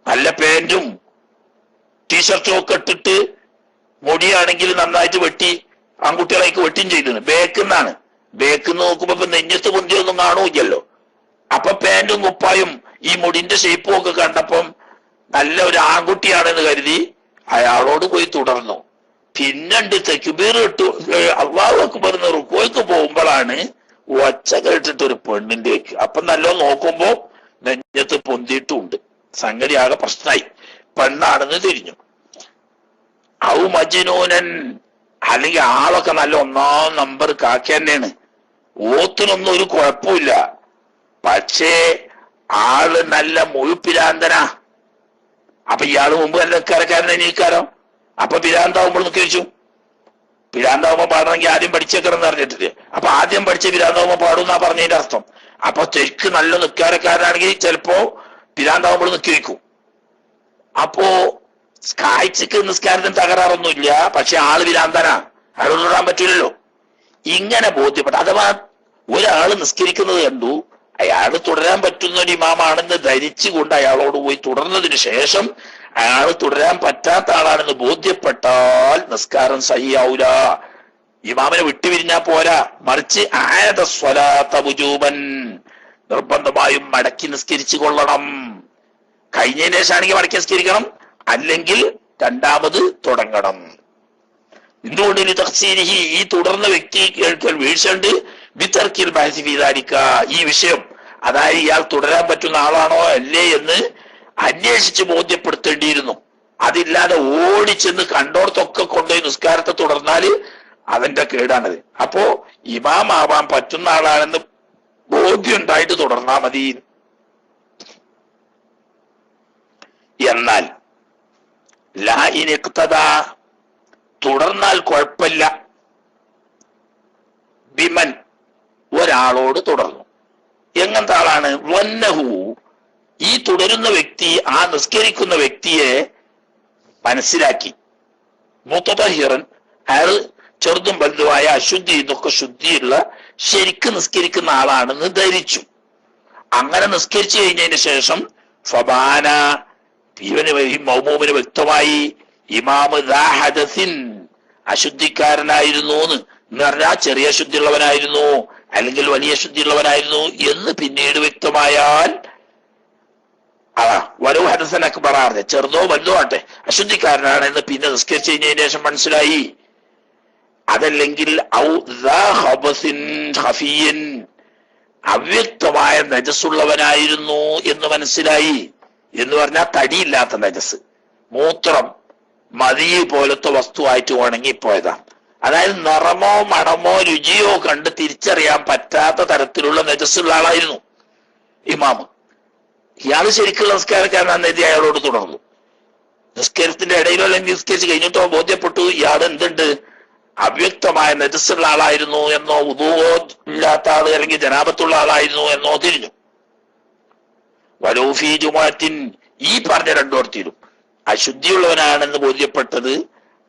നല്ല പാന്റും ടീഷർട്ടും ഒക്കെ ഇട്ടിട്ട്, മുടിയാണെങ്കിൽ നന്നായിട്ട് വെട്ടി, ആൺകുട്ടികളേക്ക് വെട്ടിയും ചെയ്തിരുന്നു. ബേക്കുന്നാണ്. ബേക്കുന്ന് നോക്കുമ്പോ ഇപ്പൊ നെഞ്ഞത്ത് പൊന്തിയൊന്നും കാണൂല്ലല്ലോ. അപ്പൊ പാന്റും കുപ്പായും ഈ മുടിന്റെ ഷേപ്പും ഒക്കെ കണ്ടപ്പം നല്ല ഒരു ആൺകുട്ടിയാണെന്ന് കരുതി അയാളോട് പോയി തുടർന്നു. പിന്നണ്ട് തക്ബീർ ഇട്ടു അല്ലാഹു അക്ബർ എന്ന് റുക്കോയ്ക്ക് പോകുമ്പോഴാണ് ഒച്ച കേട്ടിട്ട് ഒരു പെണ്ണിന്റെ. അപ്പൊ നല്ലോ നോക്കുമ്പോ നെഞ്ഞത്ത് പൊന്തിയിട്ടുമുണ്ട്. സംഗതി ആകെ പ്രശ്നമായി. പെണ്ണാണെന്ന് തിരിഞ്ഞു. ഔ മജ്നൂനൻ, അല്ലെങ്കിൽ ആളൊക്കെ നല്ല ഒന്നാം നമ്പർ കാക്ക തന്നെയാണ്, ഓത്തിനൊന്നും ഒരു കുഴപ്പമില്ല. പക്ഷേ ആള് നല്ല മുഴുപ്പിരാന്തനാ. അപ്പൊ ഇയാള് മുമ്പ് നല്ല നിൽക്കാരക്കാരൻ എണീക്കാരോ. അപ്പൊ പിരാന്താവുമ്പോൾ നിൽക്കിച്ചു. പിരാന്താവുമ്പോ പാടണമെങ്കിൽ ആദ്യം പഠിച്ചേക്കണം എന്ന് പറഞ്ഞിട്ടില്ലേ. അപ്പൊ ആദ്യം പഠിച്ച പിരാന്താവുമ്പോ പാടുന്നാ പറഞ്ഞതിന്റെ അർത്ഥം. അപ്പൊ തെക്ക് നല്ല നിൽക്കാരക്കാരനാണെങ്കിൽ ചിലപ്പോ പിരാന്താവുമ്പോൾ നിൽക്കിരിക്കും. അപ്പോ കാഴ്ചക്ക് നിസ്കാരത്തിന് തകരാറൊന്നുമില്ല, പക്ഷെ ആള് പിരാന്തനാ, അയാളോട് തൊടാൻ പറ്റൂലല്ലോ. ഇങ്ങനെ ബോധ്യപ്പെട്ട, അഥവാ ഒരാള് നിസ്കരിക്കുന്നത് കണ്ടു, അയാൾ തുടരാൻ പറ്റുന്ന ഒരു ഇമാമാണെന്ന് ധരിച്ചുകൊണ്ട് അയാളോട് പോയി തുടർന്നതിന് ശേഷം അയാൾ തുടരാൻ പറ്റാത്ത ആളാണെന്ന് ബോധ്യപ്പെട്ടാൽ നിസ്കാരം സഹിയാവൂല. ഇമാമിനെ വിട്ടുപിരിഞ്ഞാൽ പോരാ, മറിച്ച് ആയത സ്വലാത്ത വുജൂബൻ, നിർബന്ധമായും മടക്കി നിസ്കരിച്ചു കൊള്ളണം. കഴിഞ്ഞതിന് ശേഷമാണെങ്കിൽ മടക്കി നിസ്കരിക്കണം, അല്ലെങ്കിൽ രണ്ടാമത് തുടങ്ങണം. എന്തുകൊണ്ട് തഖ്സീരിഹി, ഈ തുടർന്ന വ്യക്തി കേൾക്കൽ വീഴ്ചയുണ്ട്. ബിതർക്കിൽ ബഹസി ഫീ ദാലിക, ഈ വിഷയം, അതായത് ഇയാൾ തുടരാൻ പറ്റുന്ന ആളാണോ അല്ലേ എന്ന് അന്വേഷിച്ച് ബോധ്യപ്പെടുത്തേണ്ടിയിരുന്നു. അതില്ലാതെ ഓടിച്ചെന്ന് കണ്ടോടത്തൊക്കെ കൊണ്ടുപോയി നിസ്കാരത്തെ തുടർന്നാല് അവന്റെ കേടാണത്. അപ്പോ ഇമാമാവാൻ പറ്റുന്ന ആളാണെന്ന് ബോധ്യം ഉണ്ടായിട്ട് തുടർന്നാ മതി. എന്നാൽ ലാ ഇൻ ഇഖ്തദാ, തുടർന്നാൽ കുഴപ്പമില്ല, ബിമൻ, ഒരാളോട് തുടർന്നു. എങ്ങനത്തെ ആളാണ്? വന്നഹു, ഈ തുടരുന്ന വ്യക്തി ആ നിസ്കരിക്കുന്ന വ്യക്തിയെ മനസ്സിലാക്കി. മുത്തഹിറൻ, അയാൾ ചെറുതും വലുതുമായ അശുദ്ധി ഇതൊക്കെ ശുദ്ധിയുള്ള ശരിക്ക് നിസ്കരിക്കുന്ന ആളാണെന്ന് ധരിച്ചു. അങ്ങനെ നിസ്കരിച്ചു കഴിഞ്ഞതിന് ശേഷം ഫബാന, ഇവന് മൗമൂമിന് വ്യക്തമായി ഇമാമ് ദാ ഹദസിൻ, അശുദ്ധിക്കാരനായിരുന്നു എന്ന് പറഞ്ഞാൽ ചെറിയ ശുദ്ധിയുള്ളവനായിരുന്നു അല്ലെങ്കിൽ വലിയ ശുദ്ധിയുള്ളവനായിരുന്നു എന്ന് പിന്നീട് വ്യക്തമായാൽ, വരവ് ഹദസൻ അക്ബറാണ്, ചെറുതോ വലുതോ ആട്ടെ, അശുദ്ധിക്കാരനാണ് എന്ന് പിന്നെ നിസ്കരിച്ചു കഴിഞ്ഞതിന് ശേഷം മനസ്സിലായി. അതല്ലെങ്കിൽ അവ്യക്തമായ നജസ്സുള്ളവനായിരുന്നു എന്ന് മനസ്സിലായി. എന്ന് പറഞ്ഞാൽ തടിയില്ലാത്ത നജസ്, മൂത്രം മതി പോലത്തെ വസ്തുവായിട്ട് ഉണങ്ങിപ്പോയതാ. അതായത് നിറമോ മണമോ രുചിയോ കണ്ട് തിരിച്ചറിയാൻ പറ്റാത്ത തരത്തിലുള്ള നജസ്സുള്ള ആളായിരുന്നു ഇമാമ്. ഇയാള് ശരിക്കുള്ള നിസ്കാരക്കാരനാണെന്ന് എഴുതി അയാളോട് തുടർന്നു. നിസ്കാരത്തിന്റെ ഇടയിലോ അല്ലെങ്കിൽ നിസ്കരിച്ച് കഴിഞ്ഞിട്ടോ ബോധ്യപ്പെട്ടു ഇയാൾ എന്തുണ്ട്, അവ്യക്തമായ നജസ്സുള്ള ആളായിരുന്നു എന്നോ ഉദുവോ ഇല്ലാത്ത ആള് അല്ലെങ്കിൽ ജനാപത്തുള്ള ആളായിരുന്നു എന്നോ തിരിഞ്ഞു. വലൂഫി ജുമാറ്റിൻ, ഈ പറഞ്ഞ രണ്ടോർത്തിയിലും അശുദ്ധിയുള്ളവനാണെന്ന് ബോധ്യപ്പെട്ടത്,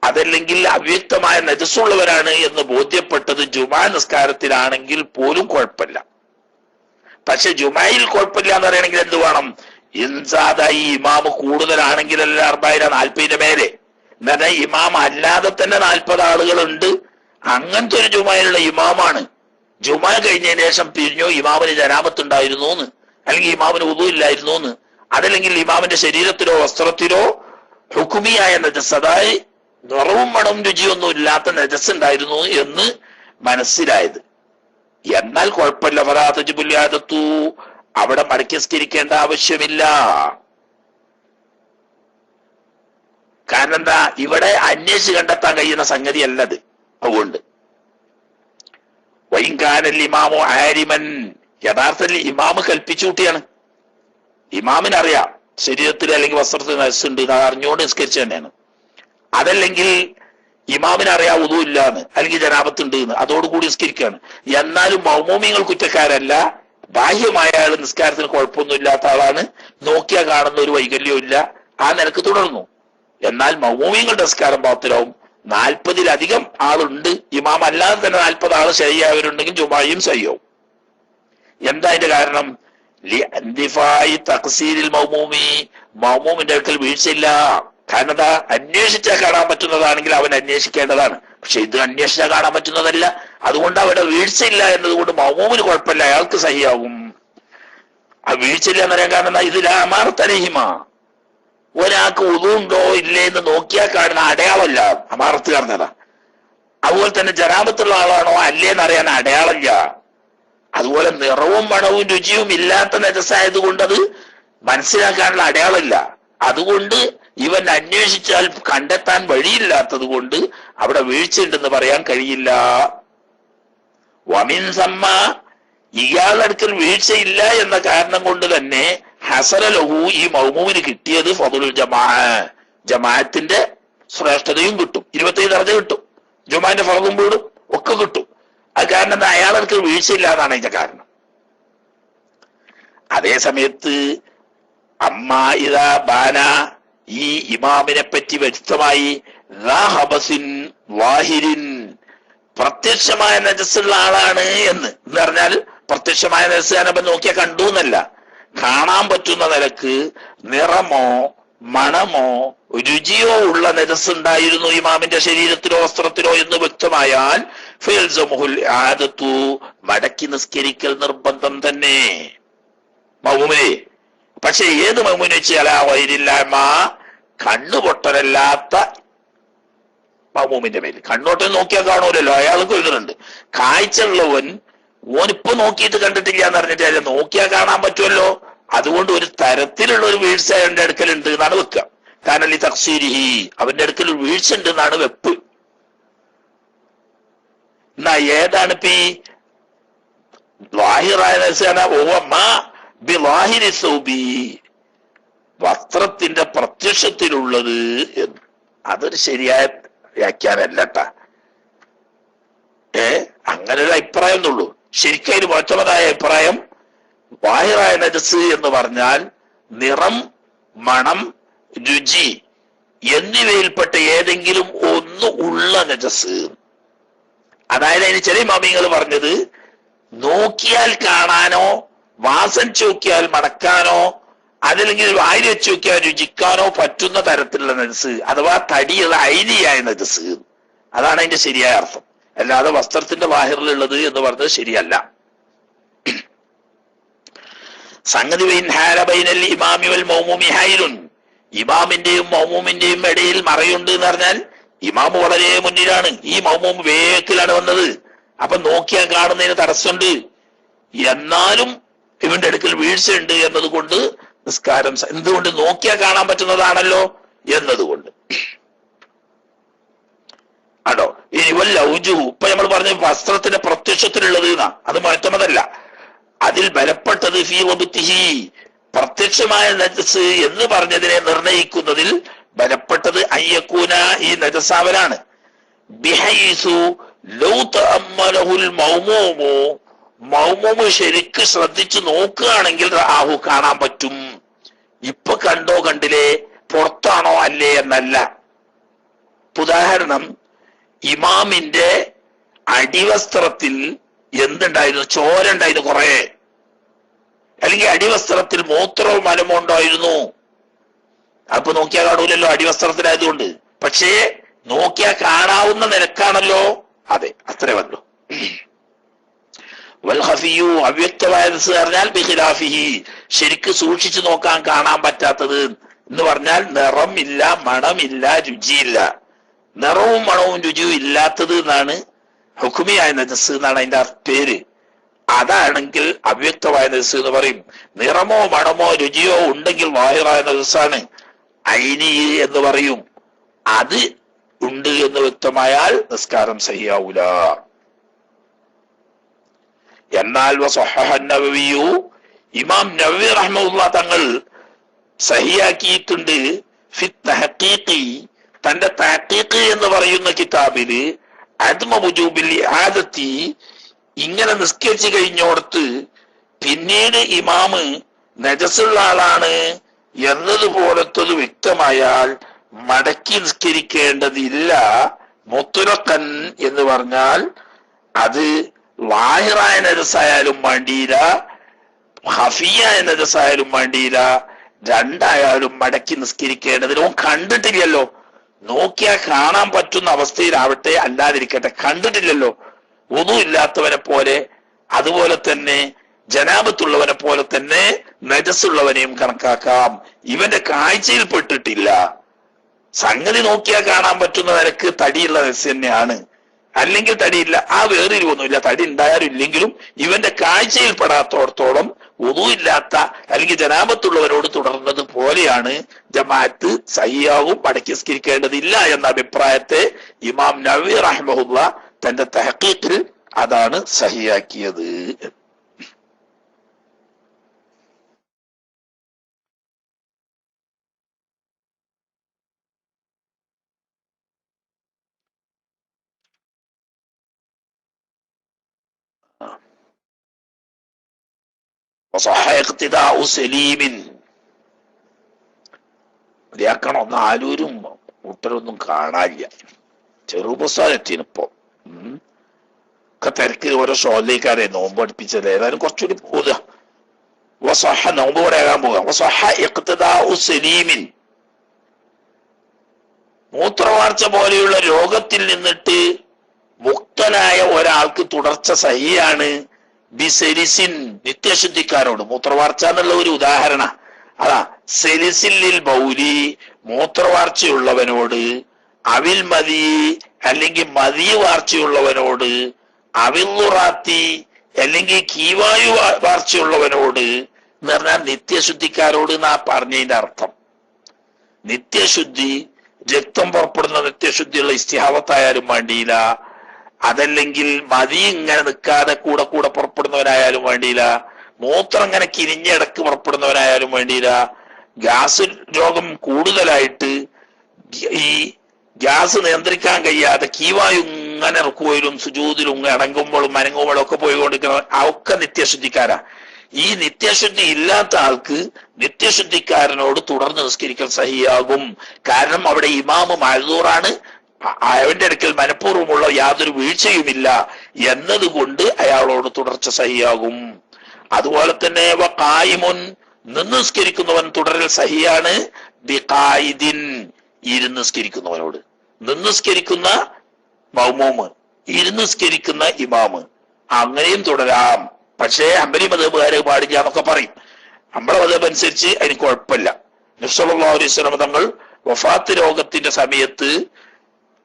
അതല്ലെങ്കിൽ അവ്യക്തമായ നജസ്സുള്ളവരാണ് എന്ന് ബോധ്യപ്പെട്ടത് ജുമാ നിസ്കാരത്തിലാണെങ്കിൽ പോലും കുഴപ്പമില്ല. പക്ഷെ ജുമായിൽ കുഴപ്പമില്ല എന്ന് പറയണമെങ്കിൽ എന്ത് വേണം? ഇൻസാദായി ഇമാമ് കൂടുതലാണെങ്കിലല്ല 40,000 മേലെ എന്ന് പറഞ്ഞാൽ ഇമാം അല്ലാതെ തന്നെ 40 ആളുകളുണ്ട്. അങ്ങനത്തെ ഒരു ജുമായിലുള്ള ഇമാമാണ്. ജുമാ കഴിഞ്ഞതിന് ശേഷം പിരിഞ്ഞോ ഇമാമിന് ജനാപത്തുണ്ടായിരുന്നു എന്ന്, അല്ലെങ്കിൽ ഇമാമിന് ഉദു ഇല്ലായിരുന്നു എന്ന്, അതല്ലെങ്കിൽ ഇമാമിന്റെ ശരീരത്തിലോ വസ്ത്രത്തിലോ ഹുക്കുമിയായ നജസ്, അതായത് നിറവും മണവും രുചിയൊന്നും ഇല്ലാത്ത നജസ് ഉണ്ടായിരുന്നു എന്ന് മനസ്സിലായത്. എന്നാൽ കുഴപ്പമില്ല, ഫറാത്തജുബുല്യാദത്തു, അവിടെ മടക്കി സ്കരിക്കേണ്ട ആവശ്യമില്ല. കാരണം എന്താ, ഇവിടെ അന്വേഷിച്ച് കണ്ടെത്താൻ കഴിയുന്ന സംഗതി അല്ലത്. അതുകൊണ്ട് വൈകാനൽ ഇമാമോ ആരിമൻ, യഥാർത്ഥത്തിൽ ഇമാമ് കൽപ്പിച്ചുകൂട്ടിയാണ്. ഇമാമിനറിയാം ശരീരത്തിൽ അല്ലെങ്കിൽ വസ്ത്രത്തിൽ നജസ്സുണ്ട്, അറിഞ്ഞുകൊണ്ട് നിസ്കരിച്ചു തന്നെയാണ്. അതല്ലെങ്കിൽ ഇമാമിനറിയാം ഉദു ഇല്ലാന്ന് അല്ലെങ്കിൽ ജനാപത്തുണ്ട് എന്ന്, അതോടുകൂടി നിസ്കരിക്കുകയാണ്. എന്നാലും മൗമൂമിങ്ങൾ കുറ്റക്കാരല്ല, ബാഹ്യമായ ആള് നിസ്കാരത്തിന് കുഴപ്പമൊന്നും ഇല്ലാത്ത ആളാണ്, നോക്കിയാൽ കാണുന്ന ഒരു വൈകല്യവും ഇല്ല, ആ നിലക്ക് തുടർന്നു. എന്നാൽ മൗമൂമിങ്ങളുടെ നിസ്കാരം ബാത്തിലാവും. 40-ലധികം ആളുണ്ട്, ഇമാം അല്ലാതെ തന്നെ 40 ആള് ശരിയായവരുണ്ടെങ്കിൽ ജുമായും ശരിയാവും. എന്താ അതിന്റെ കാരണം? തഖ്സീരിൽ മൗമൂമി, മൗമൂമിന്റെ അടുക്കൽ വീഴ്ചയില്ല. കാരണം എന്താ, അന്വേഷിച്ചാൽ കാണാൻ പറ്റുന്നതാണെങ്കിൽ അവൻ അന്വേഷിക്കേണ്ടതാണ്. പക്ഷെ ഇത് അന്വേഷിച്ചാൽ കാണാൻ പറ്റുന്നതല്ല, അതുകൊണ്ട് അവിടെ വീഴ്ചയില്ല എന്നതുകൊണ്ട് മൗമൂമിന് കുഴപ്പമില്ല, അയാൾക്ക് സഹിയാകും. ആ വീഴ്ചയില്ല എന്ന് പറയാൻ കാരണം ഇതിൽ അമാർത്തലഹിമ, ഒരാൾക്ക് ഉദുണ്ടോ ഇല്ലേ എന്ന് നോക്കിയാൽ കാണുന്ന അടയാളമല്ല അമാറത്ത് കാണുന്നതാ. അതുപോലെ തന്നെ ജനാപത്തുള്ള ആളാണോ അല്ലേന്ന് അറിയാൻ അടയാളമില്ല. അതുപോലെ നിറവും മണവും രുചിയും ഇല്ലാത്ത നജസായത് കൊണ്ട് അത് മനസ്സിലാക്കാനുള്ള അടയാളമില്ല. അതുകൊണ്ട് ഇവൻ അന്വേഷിച്ചാൽ കണ്ടെത്താൻ വഴിയില്ലാത്തത് കൊണ്ട് അവിടെ വീഴ്ചയുണ്ടെന്ന് പറയാൻ കഴിയില്ല. വമിൻ സമ്മ, ഇയാളടുക്കൽ വീഴ്ചയില്ല എന്ന കാരണം കൊണ്ട് തന്നെ ഹസന ലഹു, ഈ മൗമൂമിന് കിട്ടിയത് ഫദലുൽ ജമാഅത്തിന്റെ ശ്രേഷ്ഠതയും കിട്ടും, 27 ദർജ കിട്ടും, ജുമാന്റെ ഫർദും വീടും ഒക്കെ കിട്ടും. അത് കാരണം എന്താ, അയാളടുക്കൽ വീഴ്ചയില്ല എന്നാണ് ഇതിന്റെ കാരണം. അതേ സമയത്ത് അമ്മ ഇതാ ബാന, ഈ ഇമാമിനെ പറ്റി വ്യക്തമായി വാഹിരിൻ, പ്രത്യക്ഷമായ നജസ്സുള്ള ആളാണ് എന്ന് പറഞ്ഞാൽ, പ്രത്യക്ഷമായ നജസ് ഞാനപ്പം നോക്കിയാൽ കണ്ടു എന്നല്ല, കാണാൻ പറ്റുന്ന നിലക്ക് നിറമോ മണമോ രുചിയോ ഉള്ള നജസ് ഉണ്ടായിരുന്നു ഇമാമിന്റെ ശരീരത്തിലോ വസ്ത്രത്തിലോ എന്ന് വ്യക്തമായാൽ ഫിൽസമുൽ ആദത്തു, മടക്കി നിസ്കരിക്കൽ നിർബന്ധം തന്നെ മൗമൂമിനെ. പക്ഷെ ഏത് മൗമൂമിനെ വെച്ചാൽ വൈരില്ലായ്മ, കണ്ണുപൊട്ടലല്ലാത്ത മൗമൂമിന്റെ മേൽ. കണ്ണോട്ടം നോക്കിയാൽ കാണൂലല്ലോ, അയാൾക്ക് എഴുതുന്നുണ്ട്. കാഴ്ച ഉള്ളവൻ ഓനിപ്പോ നോക്കിയിട്ട് കണ്ടിട്ടില്ല എന്ന് പറഞ്ഞിട്ട് അല്ലെ, നോക്കിയാൽ കാണാൻ പറ്റുമല്ലോ. അതുകൊണ്ട് ഒരു തരത്തിലുള്ള ഒരു വീഴ്ച അവന്റെ അടുക്കലുണ്ട് എന്നാണ് വെക്കുക. കാരണം ഈ തഖ്സീരിഹി, അവന്റെ അടുക്കൽ ഒരു വീഴ്ച ഉണ്ട് എന്നാണ് വെപ്പ്. എന്നാ ഏതാണ് ഇപ്പൊ ഈ ലാഹിറായ വസ്ത്രത്തിന്റെ പ്രത്യക്ഷത്തിലുള്ളത് എന്ന്. അതൊരു ശരിയായ വ്യാഖ്യാനല്ലട്ടാ. അങ്ങനെ ഒരു അഭിപ്രായം എന്നുള്ളൂ. ശരിക്കും അതിന് മോശമതായ അഭിപ്രായം, വാഹിറായ നജസ് എന്ന് പറഞ്ഞാൽ നിറം, മണം, രുചി എന്നിവയിൽപ്പെട്ട ഏതെങ്കിലും ഒന്ന് ഉള്ള നജസ്. അതായത് അതിന് ചില ഇമാമിങ്ങൾ പറഞ്ഞത് നോക്കിയാൽ കാണാനോ വാസന ചോക്കിയാൽ മണക്കാനോ അതല്ലെങ്കിൽ വായിൽ വെച്ച് നോക്കിയാൽ രുചിക്കാനോ പറ്റുന്ന തരത്തിലുള്ള നജസ്, അഥവാ തടിയുള്ള ഐനിയായ നജസ്. അതാണ് അതിന്റെ ശരിയായ അർത്ഥം. അല്ലാതെ വസ്ത്രത്തിന്റെ വാഹിറിലുള്ളത് എന്ന് പറഞ്ഞത് ശരിയല്ല. സംഗതി ഇമാമിന്റെയും മൗമൂമിന്റെയും ഇടയിൽ മറയുണ്ട് എന്ന് പറഞ്ഞാൽ ഇമാമ് വളരെ മുന്നിലാണ്, ഈ മൗമൂം വേക്കിലാണ് വന്നത്. അപ്പൊ നോക്കിയാൽ കാണുന്നതിന് തടസ്സമുണ്ട്, എന്നാലും ഇവന്റെ അടുക്കൽ വീഴ്ചയുണ്ട് എന്നതുകൊണ്ട് നിസ്കാരം എന്തുകൊണ്ട് നോക്കിയാൽ കാണാൻ പറ്റുന്നതാണല്ലോ എന്നതുകൊണ്ട് ആണോ. ഇനി വല്ല ഔജുഹു, ഇപ്പൊ നമ്മൾ പറഞ്ഞ വസ്ത്രത്തിന്റെ പ്രത്യക്ഷത്തിലുള്ളത് എന്നാ, അത് മുഅ്തമദല്ല. അതിൽ ബലപ്പെട്ടത് ഫീ വബത്തിഹി, പ്രത്യക്ഷമായ നജസ് എന്ന് പറഞ്ഞതിനെ നിർണയിക്കുന്നതിൽ ബലപ്പെട്ടത് അയ്യക്കൂന, ഈ നജസാവലാണ്. ബിഹൈസു ലൗ തഅമ്മലഹുൽ മൗമൂമു, മൗമൂമ് ശരിക്ക് ശ്രദ്ധിച്ചു നോക്കുകയാണെങ്കിൽ ആഹു കാണാൻ പറ്റും. ഇപ്പൊ കണ്ടോ കണ്ടില്ലേ, പുറത്താണോ അല്ലേ എന്നല്ല. ഉദാഹരണം, ഇമാമിന്റെ അടിവസ്ത്രത്തിൽ എന്തുണ്ടായിരുന്നു, ചോര ഉണ്ടായിരുന്നു കുറെ, അല്ലെങ്കിൽ അടിവസ്ത്രത്തിൽ മൂത്രവും മലമോ ഉണ്ടായിരുന്നു. അപ്പൊ നോക്കിയാൽ കാണൂലല്ലോ അടിവസ്ത്രത്തിലായതുകൊണ്ട്, പക്ഷേ നോക്കിയാൽ കാണാവുന്ന നിലക്കാണല്ലോ. അതെ, അത്രേ വന്നു. വൽഖഫിയു, അവ്യക്തമായത് പറഞ്ഞാൽ ബിഖിലാഫിഹി, ശരിക്ക് സൂക്ഷിച്ചു നോക്കാൻ കാണാൻ പറ്റാത്തത് എന്ന് പറഞ്ഞാൽ നിറമില്ല, മണമില്ല, രുചിയില്ല. നിറവും മണവും രുചിയും ഇല്ലാത്തത് എന്നാണ് ഹുക്മിയായ നജസ് എന്നാണ് അതിന്റെ പേര്. അതാണെങ്കിൽ അവ്യക്തമായ നജസ് എന്ന് പറയും. നിറമോ മണമോ രുചിയോ ഉണ്ടെങ്കിൽ വാഹിറായ നജസാണ്. ഐനി എന്ന് പറയും. അത് ഉണ്ട് എന്ന് വ്യക്തമായാൽ നിസ്കാരം സഹിയാവൂല. എന്നാൽ വസഹഹന്നവവിയു, ഇമാം നവവി റഹ്മത്തുള്ളാഹി തങ്ങൾ സഹിയാക്കിയിട്ടുണ്ട്. ഫി തഹഖീഖി, തന്റെ തഹഖീഖ് എന്ന് പറയുന്ന കിതാബില് അദ്മ വുജൂബിൽ ഇആദത്തി, ഇങ്ങനെ നിസ്കരിച്ചു കഴിഞ്ഞോടത്ത് പിന്നീട് ഇമാമ് നജസുള്ള ആളാണ് എന്നതുപോലത്തത് വ്യക്തമായാൽ മടക്കി നിസ്കരിക്കേണ്ടതില്ല. മുത്ലഖൻ എന്ന് പറഞ്ഞാൽ അത് വാഹിറായ നജസായാലും വേണ്ടിയില്ല, ഹഫിയായ നജസായാലും വേണ്ടിയില്ല, രണ്ടായാലും മടക്കി നിസ്കരിക്കേണ്ടതിന്. ഓൻ കണ്ടിട്ടില്ലല്ലോ, നോക്കിയാൽ കാണാൻ പറ്റുന്ന അവസ്ഥയിലാവട്ടെ അല്ലാതിരിക്കട്ടെ, കണ്ടിട്ടില്ലല്ലോ. വുദു ഇല്ലാത്തവനെ പോലെ, അതുപോലെ തന്നെ ജനാബത്തുള്ളവനെ പോലെ തന്നെ നജസുള്ളവനെയും കണക്കാക്കാം. ഇവന്റെ കാഴ്ചയിൽ പെട്ടിട്ടില്ല. സംഗതി നോക്കിയാൽ കാണാൻ പറ്റുന്ന നിരക്ക് തടിയുള്ള നജസ് തന്നെയാണ്, അല്ലെങ്കിൽ തടിയില്ല, ആ വേറിരുവൊന്നുമില്ല. തടി ഉണ്ടായാലും ഇല്ലെങ്കിലും ഇവന്റെ കാഴ്ചയിൽ പെടാത്തോടത്തോളം വുദു ഇല്ലാത്ത അല്ലെങ്കിൽ ജനാബത്തുള്ളവരോട് തുടർന്നത് പോലെയാണ് ജമാഅത്ത് സഹിയാവും, മടക്കി നിസ്കരിക്കേണ്ടതില്ല എന്ന അഭിപ്രായത്തെ ഇമാം നവവി റഹ്മത്തുള്ളാഹി തന്റെ തഹഖീഖിൽ അതാണ് സഹിയാക്കിയത്. മതിയാക്കണം. ഒന്ന് ആലൂരും കൂട്ടരൊന്നും കാണാനില്ല. ചെറുബസാനെത്തിനിപ്പോ ഒക്കെ തിരക്ക് ഓരോ ഷോലിലേക്കാരെ നോമ്പ് പഠിപ്പിച്ചത്. ഏതായാലും കുറച്ചുകൂടി പോവുക. നോമ്പ് പറയാൻ പോകാം. മൂത്രവാർച്ച പോലെയുള്ള രോഗത്തിൽ നിന്നിട്ട് മുക്തനായ ഒരാൾക്ക് തുടർച്ച സഹിയാണ്. ബിസെലിസിൻ, നിത്യശുദ്ധിക്കാരോട്. മൂത്രവാർച്ച എന്നുള്ള ഒരു ഉദാഹരണ അതാ. സെലിസിൽ ബൗലി, മൂത്രവാർച്ചയുള്ളവനോട്, അവിൽ മതി അല്ലെങ്കിൽ മതി വാർച്ചയുള്ളവനോട്, അവിൽറാത്തി അല്ലെങ്കിൽ കീവായു വാർച്ചയുള്ളവനോട് എന്ന് പറഞ്ഞാൽ നിത്യശുദ്ധിക്കാരോട് എന്നാ പറഞ്ഞതിന്റെ അർത്ഥം. നിത്യശുദ്ധി, രക്തം പുറപ്പെടുന്ന നിത്യശുദ്ധിയുള്ള ഇസ്തിഹാവത്തായാലും വേണ്ടിയില്ല, അതല്ലെങ്കിൽ മതി ഇങ്ങനെ നിൽക്കാതെ കൂടെ കൂടെ പുറപ്പെടുന്നവനായാലും വേണ്ടിയില്ല, മൂത്രം ഇങ്ങനെ കിരിഞ്ഞിടക്ക് പുറപ്പെടുന്നവനായാലും വേണ്ടിയില്ല, ഗ്യാസ് രോഗം കൂടുതലായിട്ട് ഈ ഗ്യാസ് നിയന്ത്രിക്കാൻ കഴിയാതെ കീവായു ഇങ്ങനെ റുക്കുവയിലും സുജൂദിലും അടങ്ങുമ്പോഴും അനങ്ങുമ്പോഴും ഒക്കെ പോയിക്കൊണ്ടിരിക്കുന്ന ഒക്കെ നിത്യശുദ്ധിക്കാരാ. ഈ നിത്യശുദ്ധി ഇല്ലാത്ത ആൾക്ക് നിത്യശുദ്ധിക്കാരനോട് തുടർന്ന് നിസ്കരിക്കൽ സഹിയാകും. കാരണം അവിടെ ഇമാമ് മഅ്ദൂറാണ്, അവന്റെ അടുക്കൽ മനഃപൂർവ്വമുള്ള യാതൊരു വീഴ്ചയുമില്ല എന്നതുകൊണ്ട് അയാളോട് തുടർച്ച സഹിയാകും. അതുപോലെ തന്നെ ഖായിമുൻ, നിന്ന് നിസ്കരിക്കുന്നവൻ തുടരൽ സഹിയാണ്. ബിഖായിദിൻ, ഇരുന്ന് നിസ്കരിക്കുന്നവനോട്. നിന്ന് നിസ്കരിക്കുന്ന മൗമൂമ്, ഇരുന്ന് നിസ്കരിക്കുന്ന ഇമാമ്, അങ്ങനെയും തുടരാം. പക്ഷേ ഹംബലി മദ്ഹബുകാരെ പാടില്ല എന്നൊക്കെ പറയും. നമ്മുടെ മദ്ഹബ് അനുസരിച്ച് അതിന് കുഴപ്പമില്ല. നബി സല്ലല്ലാഹു അലൈഹി വസല്ലം തങ്ങൾ വഫാത്ത് രോഗത്തിന്റെ സമയത്ത്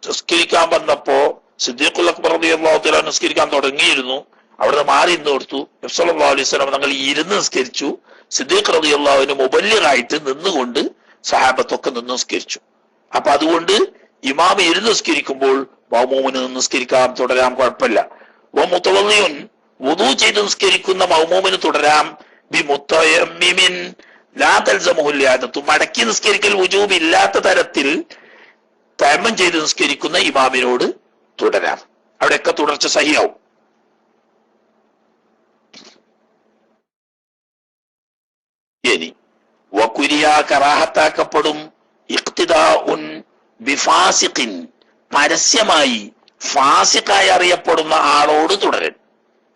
നിസ്കരിക്കാൻ വന്നപ്പോ സിദ്ദീഖുൽ അക്ബർ റളിയല്ലാഹു തആല നിസ്കരിക്കാൻ തുടങ്ങിയിരുന്നു. അവിടുന്ന് മാറി നിന്ന് കൊടുത്തു. നബി സല്ലല്ലാഹു അലൈഹി വസല്ലം തങ്ങൾ ഇരുന്ന് നിസ്കരിച്ചു. സിദ്ദീഖ് റളിയല്ലാഹു അൻഹു മുബല്ലിഗായിട്ട് നിന്നുകൊണ്ട് സഹാബത്തൊക്കെ നിന്ന് നിസ്കരിച്ചു. അപ്പൊ അതുകൊണ്ട് ഇമാം ഇരുന്ന് നിസ്കരിക്കുമ്പോൾ മൗമൂമിന് നിസ്കരിക്കാം, തുടരാം, കുഴപ്പമില്ല. മുതവള്ളിയുൻ വുദൂ ചെയ്ത് നിസ്കരിക്കുന്ന മൗമൂമിന് തുടരാം. ബി മുത്തയമ്മിമിൻ ലാ തൽസമുഹുൽ ഇഅാദത്തു, മടക്കി നിസ്കരിക്കൽ വുജൂബ് ഇല്ലാത്ത തരത്തിൽ തയമ്മം ചെയ്ത് നിസ്കരിക്കുന്ന ഇമാമിനോട് തുടരാം. അവിടെയൊക്കെ തുടർച്ച സഹിയാവും. ഇനി വകുരിയ കറാഹത്താക്കപ്പെടും ഇഖ്തിദാഉൻ ബിഫാസിഖിൻ, പരസ്യമായി ഫാസിഖായി അറിയപ്പെടുന്ന ആളോട് തുടരൻ.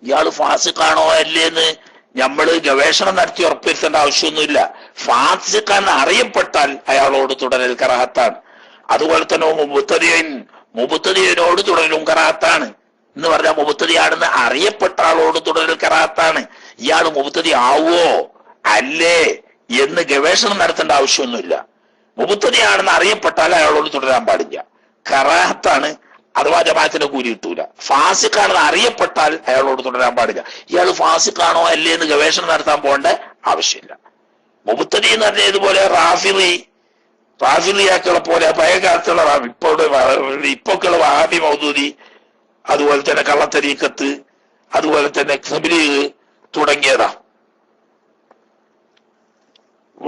ഇയാള് ഫാസിഖാണോ അല്ലേന്ന് നമ്മള് ഗവേഷണം നടത്തി ഉറപ്പുവരുത്തേണ്ട ആവശ്യമൊന്നുമില്ല. ഫാസിഖാന്ന് അറിയപ്പെട്ടാൽ അയാളോട് തുടരൽ കറാഹത്താണ്. അതുപോലെ തന്നെ മുബത്തദിയനോട് തുടരലും കറാഹത്താണ്. എന്ന് പറഞ്ഞാൽ മുബത്തദിയാണെന്ന് അറിയപ്പെട്ട ആളോട് തുടരൽ കറാഹത്താണ്. ഇയാൾ മുബത്തദി ആവോ അല്ലേ എന്ന് ഗവേഷണം നടത്തേണ്ട ആവശ്യമൊന്നുമില്ല. മുബത്തദിയാണെന്ന് അറിയപ്പെട്ടാൽ അയാളോട് തുടരാൻ പാടില്ല, കറാഹത്താണ്. അഥവാ ജമാഅത്തിന് കൂലി കിട്ടൂല. ഫാസിഖാണെന്ന് അറിയപ്പെട്ടാൽ അയാളോട് തുടരാൻ പാടില്ല. ഇയാൾ ഫാസിഖാണോ അല്ലേ എന്ന് ഗവേഷണം നടത്താൻ പോകേണ്ട ആവശ്യമില്ല. മുബത്തദി എന്ന് പറഞ്ഞ ഇതുപോലെ റാഫിലിയാക്കളെ പോലെ പഴയ കാലത്തുള്ള ഇപ്പൊക്കെയുള്ള വഹാബി മൗദൂദി, അതുപോലെ തന്നെ കള്ളത്തരീക്കത്ത്, അതുപോലെ തന്നെ തബ്ലീഗ് തുടങ്ങിയതാ.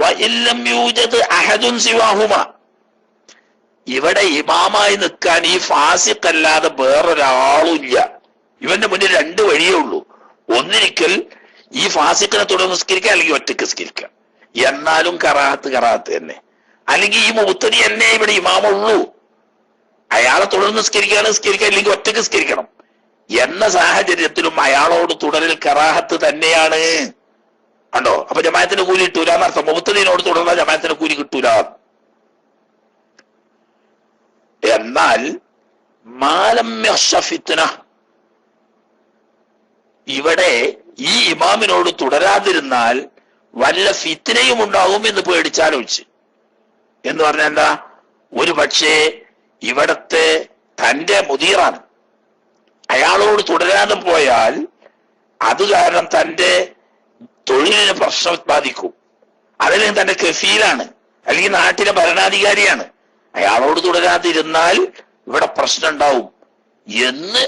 വഇല്ലം യൂജദ് അഹദുൻ സിവാഹുമ, ഇവിടെ ഇമാമായി നിൽക്കാൻ ഈ ഫാസിഖ് അല്ലാതെ വേറൊരാളും ഇല്ല. ഇവന്റെ മുന്നിൽ രണ്ട് വഴിയേ ഉള്ളൂ. ഒന്നിരിക്കൽ ഈ ഫാസിഖിനെ തുടർന്ന് നിസ്കരിക്കുക, അല്ലെങ്കിൽ ഒറ്റക്ക് നിസ്കരിക്കുക. എന്നാലും കറാഹത്ത് തന്നെ. അല്ലെങ്കിൽ ഈ മുബത്തദി തന്നെ ഇവിടെ ഇമാമുള്ളൂ, അയാളെ തുടർന്ന് നിസ്കരിക്കുക, അല്ലെങ്കിൽ ഒറ്റക്ക് നിസ്കരിക്കണം എന്ന സാഹചര്യത്തിലും അയാളോട് തുടരൽ കറാഹത്ത് തന്നെയാണ്. കണ്ടോ? അപ്പൊ ജമാഅത്തിന് കൂലി കിട്ടൂല എന്നർത്ഥം. മുബത്തദിനോട് തുടർന്നാൽ ജമാഅത്തിന് കൂലി കിട്ടൂല. എന്നാൽ മാലം ഫിത്ന, ഇവിടെ ഈ ഇമാമിനോട് തുടരാതിരുന്നാൽ വല്ല ഫിത്നയും ഉണ്ടാവും എന്ന് പേടിച്ചാലോചിച്ച്. എന്ന് പറഞ്ഞാൽ എന്താ? ഒരു പക്ഷേ ഇവിടത്തെ തന്റെ മുദീറാണ്, അയാളോട് തുടരാതെ പോയാൽ അത് കാരണം തന്റെ തൊഴിലിന് പ്രശ്നം ബാധിക്കും. അതല്ലെങ്കിൽ തന്റെ കഫീലാണ്, അല്ലെങ്കിൽ നാട്ടിലെ ഭരണാധികാരിയാണ്. അയാളോട് തുടരാതിരുന്നാൽ ഇവിടെ പ്രശ്നം ഉണ്ടാവും എന്ന്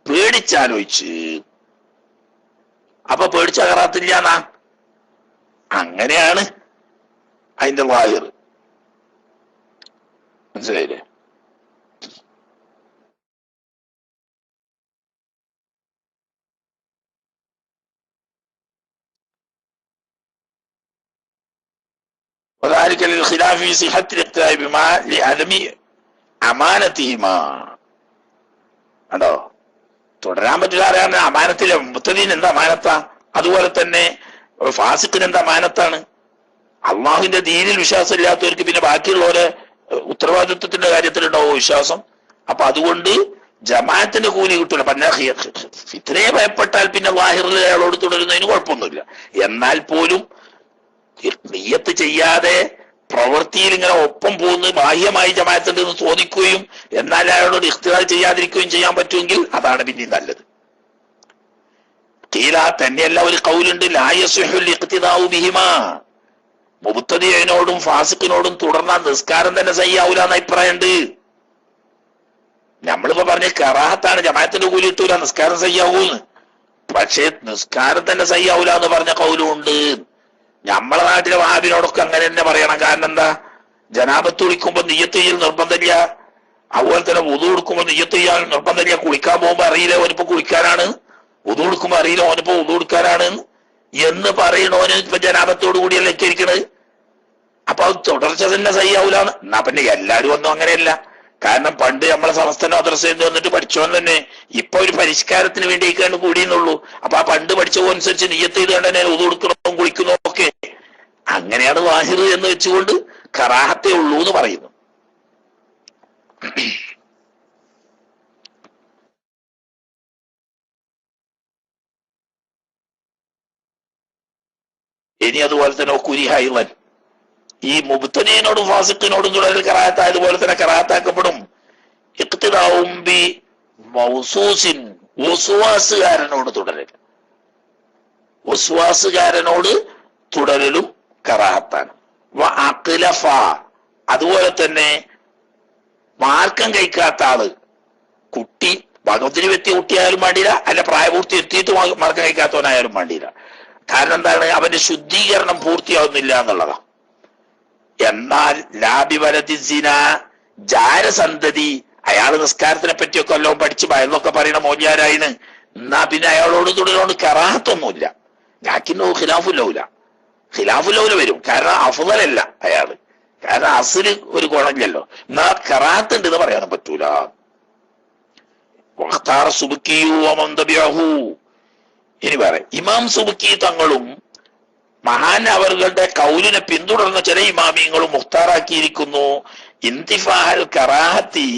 പേടിച്ചാലോചിച്ച്. അപ്പൊ പേടിച്ച കറാത്തില്ലാന്നാ? അങ്ങനെയാണ് അതിന്റെ വാഹിർ. മനസ്സിലായില്ലേ? وذلك للخلاف في صحة الاقتداء بما لعدم أمانتهما. കണ്ടോ? തുടരാൻ പറ്റില്ല അറിയാൻ അമാനത്തിലെ മുത്തദീൻ എന്താ അമാനത്താ, അതുപോലെ തന്നെ ഫാസിഖിന് എന്താ അമാനത്താണ്. അള്ളാഹുവിന്റെ ദീനിൽ വിശ്വാസം ഇല്ലാത്തവർക്ക് പിന്നെ ബാക്കിയുള്ളവരെ ഉത്തരവാദിത്വത്തിന്റെ കാര്യത്തിലുണ്ടാവോ വിശ്വാസം? അപ്പൊ അതുകൊണ്ട് ജമാഅത്തിന്റെ കൂലി കിട്ടൂല. പിന്നെ ഫിത്നയെ ഭയപ്പെട്ടാൽ പിന്നെ വാഹിറിൽ അയാളോട് തുടരുന്നതിന് കുഴപ്പമൊന്നുമില്ല. എന്നാൽ പോലും നിയ്യത്ത് ചെയ്യാതെ പ്രവൃത്തിയിൽ ഇങ്ങനെ ഒപ്പം പോകുന്ന ബാഹ്യമായി ജമാഅത്തുണ്ട് എന്ന് തോന്നിക്കുകയും എന്നാൽ അയാളോട് ഇഖ്തിദാ ചെയ്യാതിരിക്കുകയും ചെയ്യാൻ പറ്റുമെങ്കിൽ അതാണ് പിന്നെ നല്ലത്. കീല തന്നെയല്ല ഒരു കൗലുണ്ട്, ലാ യസ്ഹുൽ ഇഖ്തിദാഉ ബിഹിമാ, മുബ്തദിഇനോടും ഫാസിഖിനോടും തുടർന്നാൽ നിസ്കാരം തന്നെ സഹിയാവൂല എന്ന അഭിപ്രായമുണ്ട്. നമ്മളിപ്പോ പറഞ്ഞ കറാഹത്താണ്, ജമാഅത്തിന്റെ കൂലി കിട്ടൂല, നിസ്കാരം സഹിയാവൂന്ന്. പക്ഷേ നിസ്കാരം തന്നെ സഹിയാവൂല എന്ന് പറഞ്ഞ കൗലും ഉണ്ട്. നമ്മളെ നാട്ടിലെ വഹാബിനോടൊക്കെ അങ്ങനെ തന്നെ പറയണം. കാരണം എന്താ? ജനാബത്ത് കുളിക്കുമ്പോ നിയ്യത്ത് ചെയ്യൽ നിർബന്ധമില്ല, അതുപോലെ തന്നെ വുദു എടുക്കുമ്പോ നിയ്യത്ത് ചെയ്യാൻ നിർബന്ധമില്ല. കുളിക്കാൻ പോകുമ്പോ അറിയില്ല ഓനിപ്പോ കുളിക്കാനാണ്, വുദു എടുക്കുമ്പോ അറിയില്ല ഓനിപ്പോ വുദു എടുക്കാനാണ് എന്ന് പറയണോന് ഇപ്പൊ ജനാബത്തോടു കൂടിയല്ലേ ഇരിക്കണത്. അപ്പൊ അത് തുടർച്ച തന്നെ സഹിയാവൂലാണ്. എന്നാ പിന്നെ എല്ലാരും ഒന്നും അങ്ങനെയല്ല. കാരണം പണ്ട് നമ്മളെ സംസ്ഥാന മദ്രസയിൽ വന്നിട്ട് പഠിച്ചോൻ തന്നെ ഇപ്പൊ ഒരു പരിഷ്കാരത്തിന് വേണ്ടിയിട്ടാണ് കൂടിയെന്നുള്ളൂ. അപ്പൊ ആ പണ്ട് പഠിച്ചതനുസരിച്ച് നിയ്യത്ത് ചെയ്ത് കണ്ടന്നെ വുദു എടുക്കണോ കുളിക്കണോ ഒക്കെ അങ്ങനെയാണ് വാഹിർ എന്ന് വെച്ചുകൊണ്ട് കറാഹത്തേ ഉള്ളൂ എന്ന് പറയുന്നു. ഇനി അതുപോലെ തന്നെ കുരിഹൈവൻ, ഈ മുബ്തദീനോടും ഫാസിഖിനോടും തുടരൽ കറാഹത്തായതുപോലെ തന്നെ കറാഹത്താക്കപ്പെടും ഇഖ്തിദാഉം ബി മൗസൂസിൻ, വസ്വാസുകാരനോട് തുടരൽ, വസ്വാസുകാരനോട് തുടരലും കറാഹത്താണ്. അഖ്ലഫ, അതുപോലെ തന്നെ മാർക്കം കഴിക്കാത്ത ആള്, കുട്ടി ഭഗവത്തിന് വ്യക്തി കുട്ടിയായാലും വേണ്ടിയില്ല, അല്ല പ്രായപൂർത്തി എത്തിയിട്ട് മാർക്കം കഴിക്കാത്തവനായാലും വേണ്ടിയില്ല. കാരണം എന്താണ്? അവന്റെ ശുദ്ധീകരണം പൂർത്തിയാവുന്നില്ല എന്നുള്ളതാ. എന്നാൽ ലാബി വലതിസിന, ജാരസന്തതി, അയാൾ നിസ്കാരത്തിനെ പറ്റിയൊക്കെ എല്ലാം പഠിച്ച് ഭയന്നൊക്കെ പറയുന്ന മോചാരായിന്, എന്നാ പിന്നെ അയാളോട് തുടരോണ്ട് കറാഹത്തൊന്നുമില്ല. ലാക്കിന്നോ ഖിലാഫുല്ലൗല, ഖിലാഫുല്ലൗല വരും. കാരണം അഫ്ളലല്ല അയാള്, കാരണം അസ്ല് ഒരു ഗുണമില്ലല്ലോ. എന്നാ കറാഹത്ത് ഉണ്ടെന്ന് പറയാനും പറ്റൂല. ഇനി പറയാം, ഇമാം സുബ്കി തങ്ങളും മഹാൻ അവരുടെ കൗലിനെ പിന്തുടർന്ന ചില ഇമാമിയങ്ങളും മുഖ്താറാക്കിയിരിക്കുന്നു, ഇന്തിഫാൽ കറാഹത്തി,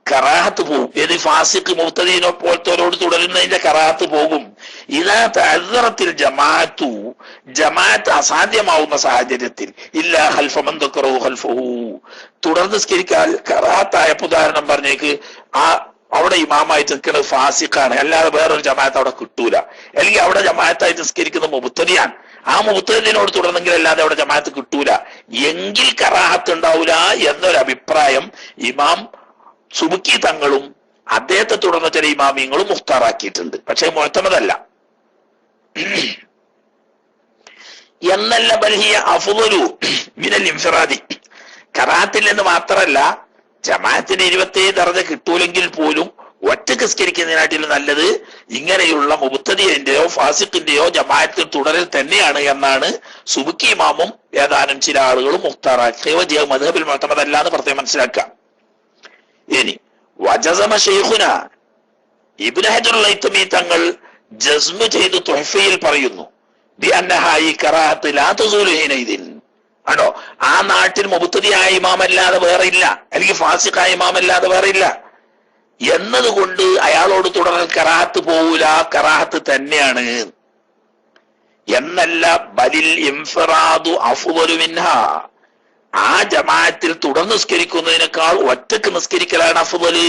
കറാഹത്ത് പോകും. ഏത് ഫാസിഖ് മുബ്തദീനെ പോലത്തോരോട് തുടരുന്നതിന്റെ കറാഹത്ത് പോകും. ഇതാ തഅസ്സറത്തിൽ ജമാഅത്തു, ജമാഅത്ത് അസാധ്യമാവുന്ന സാഹചര്യത്തിൽ, ഇല്ല ഖൽഫ മൻ ദക്കറഹു ഖൽഫഹു, തുടർന്ന് സ്കരിക്കാൻ കറാഹത്തായ ഉദാഹരണം പറഞ്ഞേക്ക്, അവിടെ ഇമാമായിട്ട് നിൽക്കുന്നത് ഫാസിഖാണ്, അല്ലാതെ വേറൊരു ജമാഅത്ത് അവിടെ കിട്ടൂല. അല്ലെങ്കിൽ അവിടെ ജമാഅത്തായിട്ട് നിസ്കരിക്കുന്ന മുബ്തദിയാണ്, ആ മുബ്തദിനോട് തുടർന്നെങ്കിൽ അല്ലാതെ അവിടെ ജമാഅത്ത് കിട്ടൂല. എങ്കിൽ കറാഹത്ത് ഉണ്ടാവൂല എന്നൊരു അഭിപ്രായം ഇമാം സുബ്കി തങ്ങളും അദ്ദേഹത്തെ തുടർന്ന ചില ഇമാമിയങ്ങളും മുഖ്താറാക്കിയിട്ടുണ്ട്. പക്ഷെ മുഅ്തമദല്ല. എന്നല്ല ബൽഹിയ അഫ്ളലു മിനൽ ഇൻഫിറാദി, കറാഹത്തിൽ നിന്ന് മാത്രമല്ല, ജമാഅത്തിന് 27 ദർജ കിട്ടൂലെങ്കിൽ പോലും ഒറ്റക്ക് നിസ്കരിക്കുന്നതിനാട്ടിലും നല്ലത് ഇങ്ങനെയുള്ള മുബ്തദിയന്റെയോ ഫാസിഖിന്റെയോ ജമാഅത്തിൽ തുടരൽ തന്നെയാണ് എന്നാണ് സുബ്കി ഇമാമും ഏതാനും ചില ആളുകളും മുഖ്താറാക്കിയ മദ്ഹബിൽ മുഅ്തമദല്ല എന്ന് പ്രത്യേകം മനസ്സിലാക്കാം. ഇനി വജസമ ശൈഖുന ഇബ്നു ഹജറുൽ ഹൈതമി തങ്ങൾ ജസ്മ ചെയ്ത് തുഹ്ഫയിൽ പറയുന്നു, ബി അന്നഹാ ഈ കറാഹത്ത് ലാ തസൂലു ഹീനൈദിൻ, ആണോ ആ നാട്ടിൽ മുബ്തദിയായ ഇമാമല്ലാതെ വേറെ ഇല്ല, അല്ലെങ്കിൽ ഫാസിഖായ ഇമാമല്ലാതെ വേറെ ഇല്ല എന്നതുകൊണ്ട് അയാളോട് തുടർന്ന് കറാഹത്ത് പോവൂല, കറാഹത്ത് തന്നെയാണ് എന്നല്ല. ബലിൽ ഇൻഫിറാദു അഫ്ളലു മിൻഹാ, ആ ജമാഅത്തിൽ തുടർന്ന് നിസ്കരിക്കുന്നതിനേക്കാൾ ഒറ്റക്ക് നിസ്കരിക്കലാണ് അഫ്ളല്.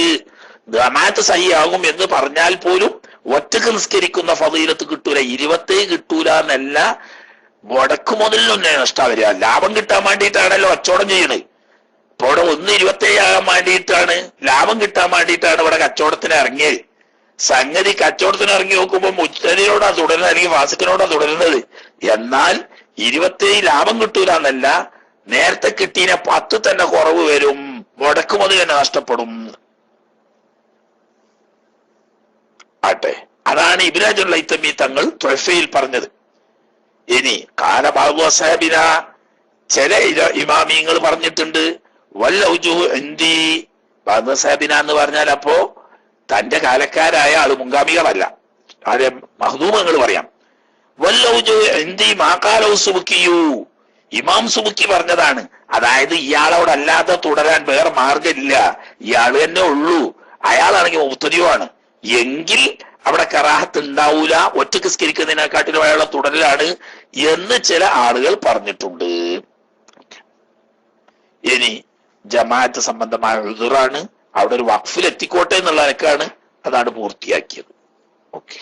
ജമാഅത്ത് സഹിയാകും എന്ന് പറഞ്ഞാൽ പോലും ഒറ്റക്ക് നിസ്കരിക്കുന്ന ഫളീലത്ത് കിട്ടൂല, 27 കിട്ടൂല എന്നല്ല, മുടക്ക് മുതലിനൊന്നേ നഷ്ടം വരിക. ലാഭം കിട്ടാൻ വേണ്ടിയിട്ടാണല്ലോ കച്ചവടം ചെയ്യണത്. ഇപ്പൊ ഇവിടെ 1.27 ആകാൻ വേണ്ടിയിട്ടാണ്, ലാഭം കിട്ടാൻ വേണ്ടിയിട്ടാണ് ഇവിടെ കച്ചവടത്തിന് ഇറങ്ങിയത്. സംഗതി കച്ചവടത്തിന് ഇറങ്ങി നോക്കുമ്പോൾ മുജ്തഹിദിനോടാ തുടരുന്നത്, അല്ലെങ്കിൽ ഫാസിഖിനോടാ തുടരുന്നത്. എന്നാൽ 27 ലാഭം കിട്ടൂല എന്നല്ല, നേരത്തെ കിട്ടീനെ 10 തന്നെ കുറവ് വരും, മുടക്ക് മുതൽ തന്നെ നഷ്ടപ്പെടും. ആട്ടെ, അതാണ് ഇബ്നു ഹജറുൽ ഹൈതമി തങ്ങൾ തുഹ്ഫയിൽ പറഞ്ഞത്. ഇനി കാല ബഅ്ദു അസ്ഹാബിന, ചില ഇമാമിയങ്ങൾ പറഞ്ഞിട്ടുണ്ട്, വല്ലൗജുഹു ഇൻദി, ബഅ്ദു അസ്ഹാബിന എന്ന് പറഞ്ഞാൽ അപ്പോ തന്റെ കാലക്കാരായ ആള്, മുൻഗാമികളല്ല, ആരെ മഹ്ദൂമങ്ങൾ പറയാം. വല്ലൗജുഹു ഇൻദി മാ ഖാലഹു സുബ്കിയു, ഇമാം സുബ്കി പറഞ്ഞതാണ്. അതായത് ഇയാളോട് അല്ലാതെ തുടരാൻ വേറെ മാർഗമില്ല, ഇയാൾ തന്നെ ഉള്ളൂ, അയാളാണെങ്കിൽ മുബ്തദിയുമാണ്, എങ്കിൽ അവിടെ കറാഹത്ത് ഉണ്ടാവൂല, ഒറ്റക്ക് നിസ്കരിക്കുന്നതിനെക്കാട്ടിലും അയാളെ തുടരലാണ് എന്ന് ചില ആളുകൾ പറഞ്ഞിട്ടുണ്ട്. ഇനി ജമാഅത്ത് സംബന്ധമായ ഉദുറാണ്, അവിടെ ഒരു വഖഫിൽ എത്തിക്കോട്ടെ എന്നുള്ള നിലക്കാണ് അതാണ് പൂർത്തിയാക്കിയത്. ഓക്കെ.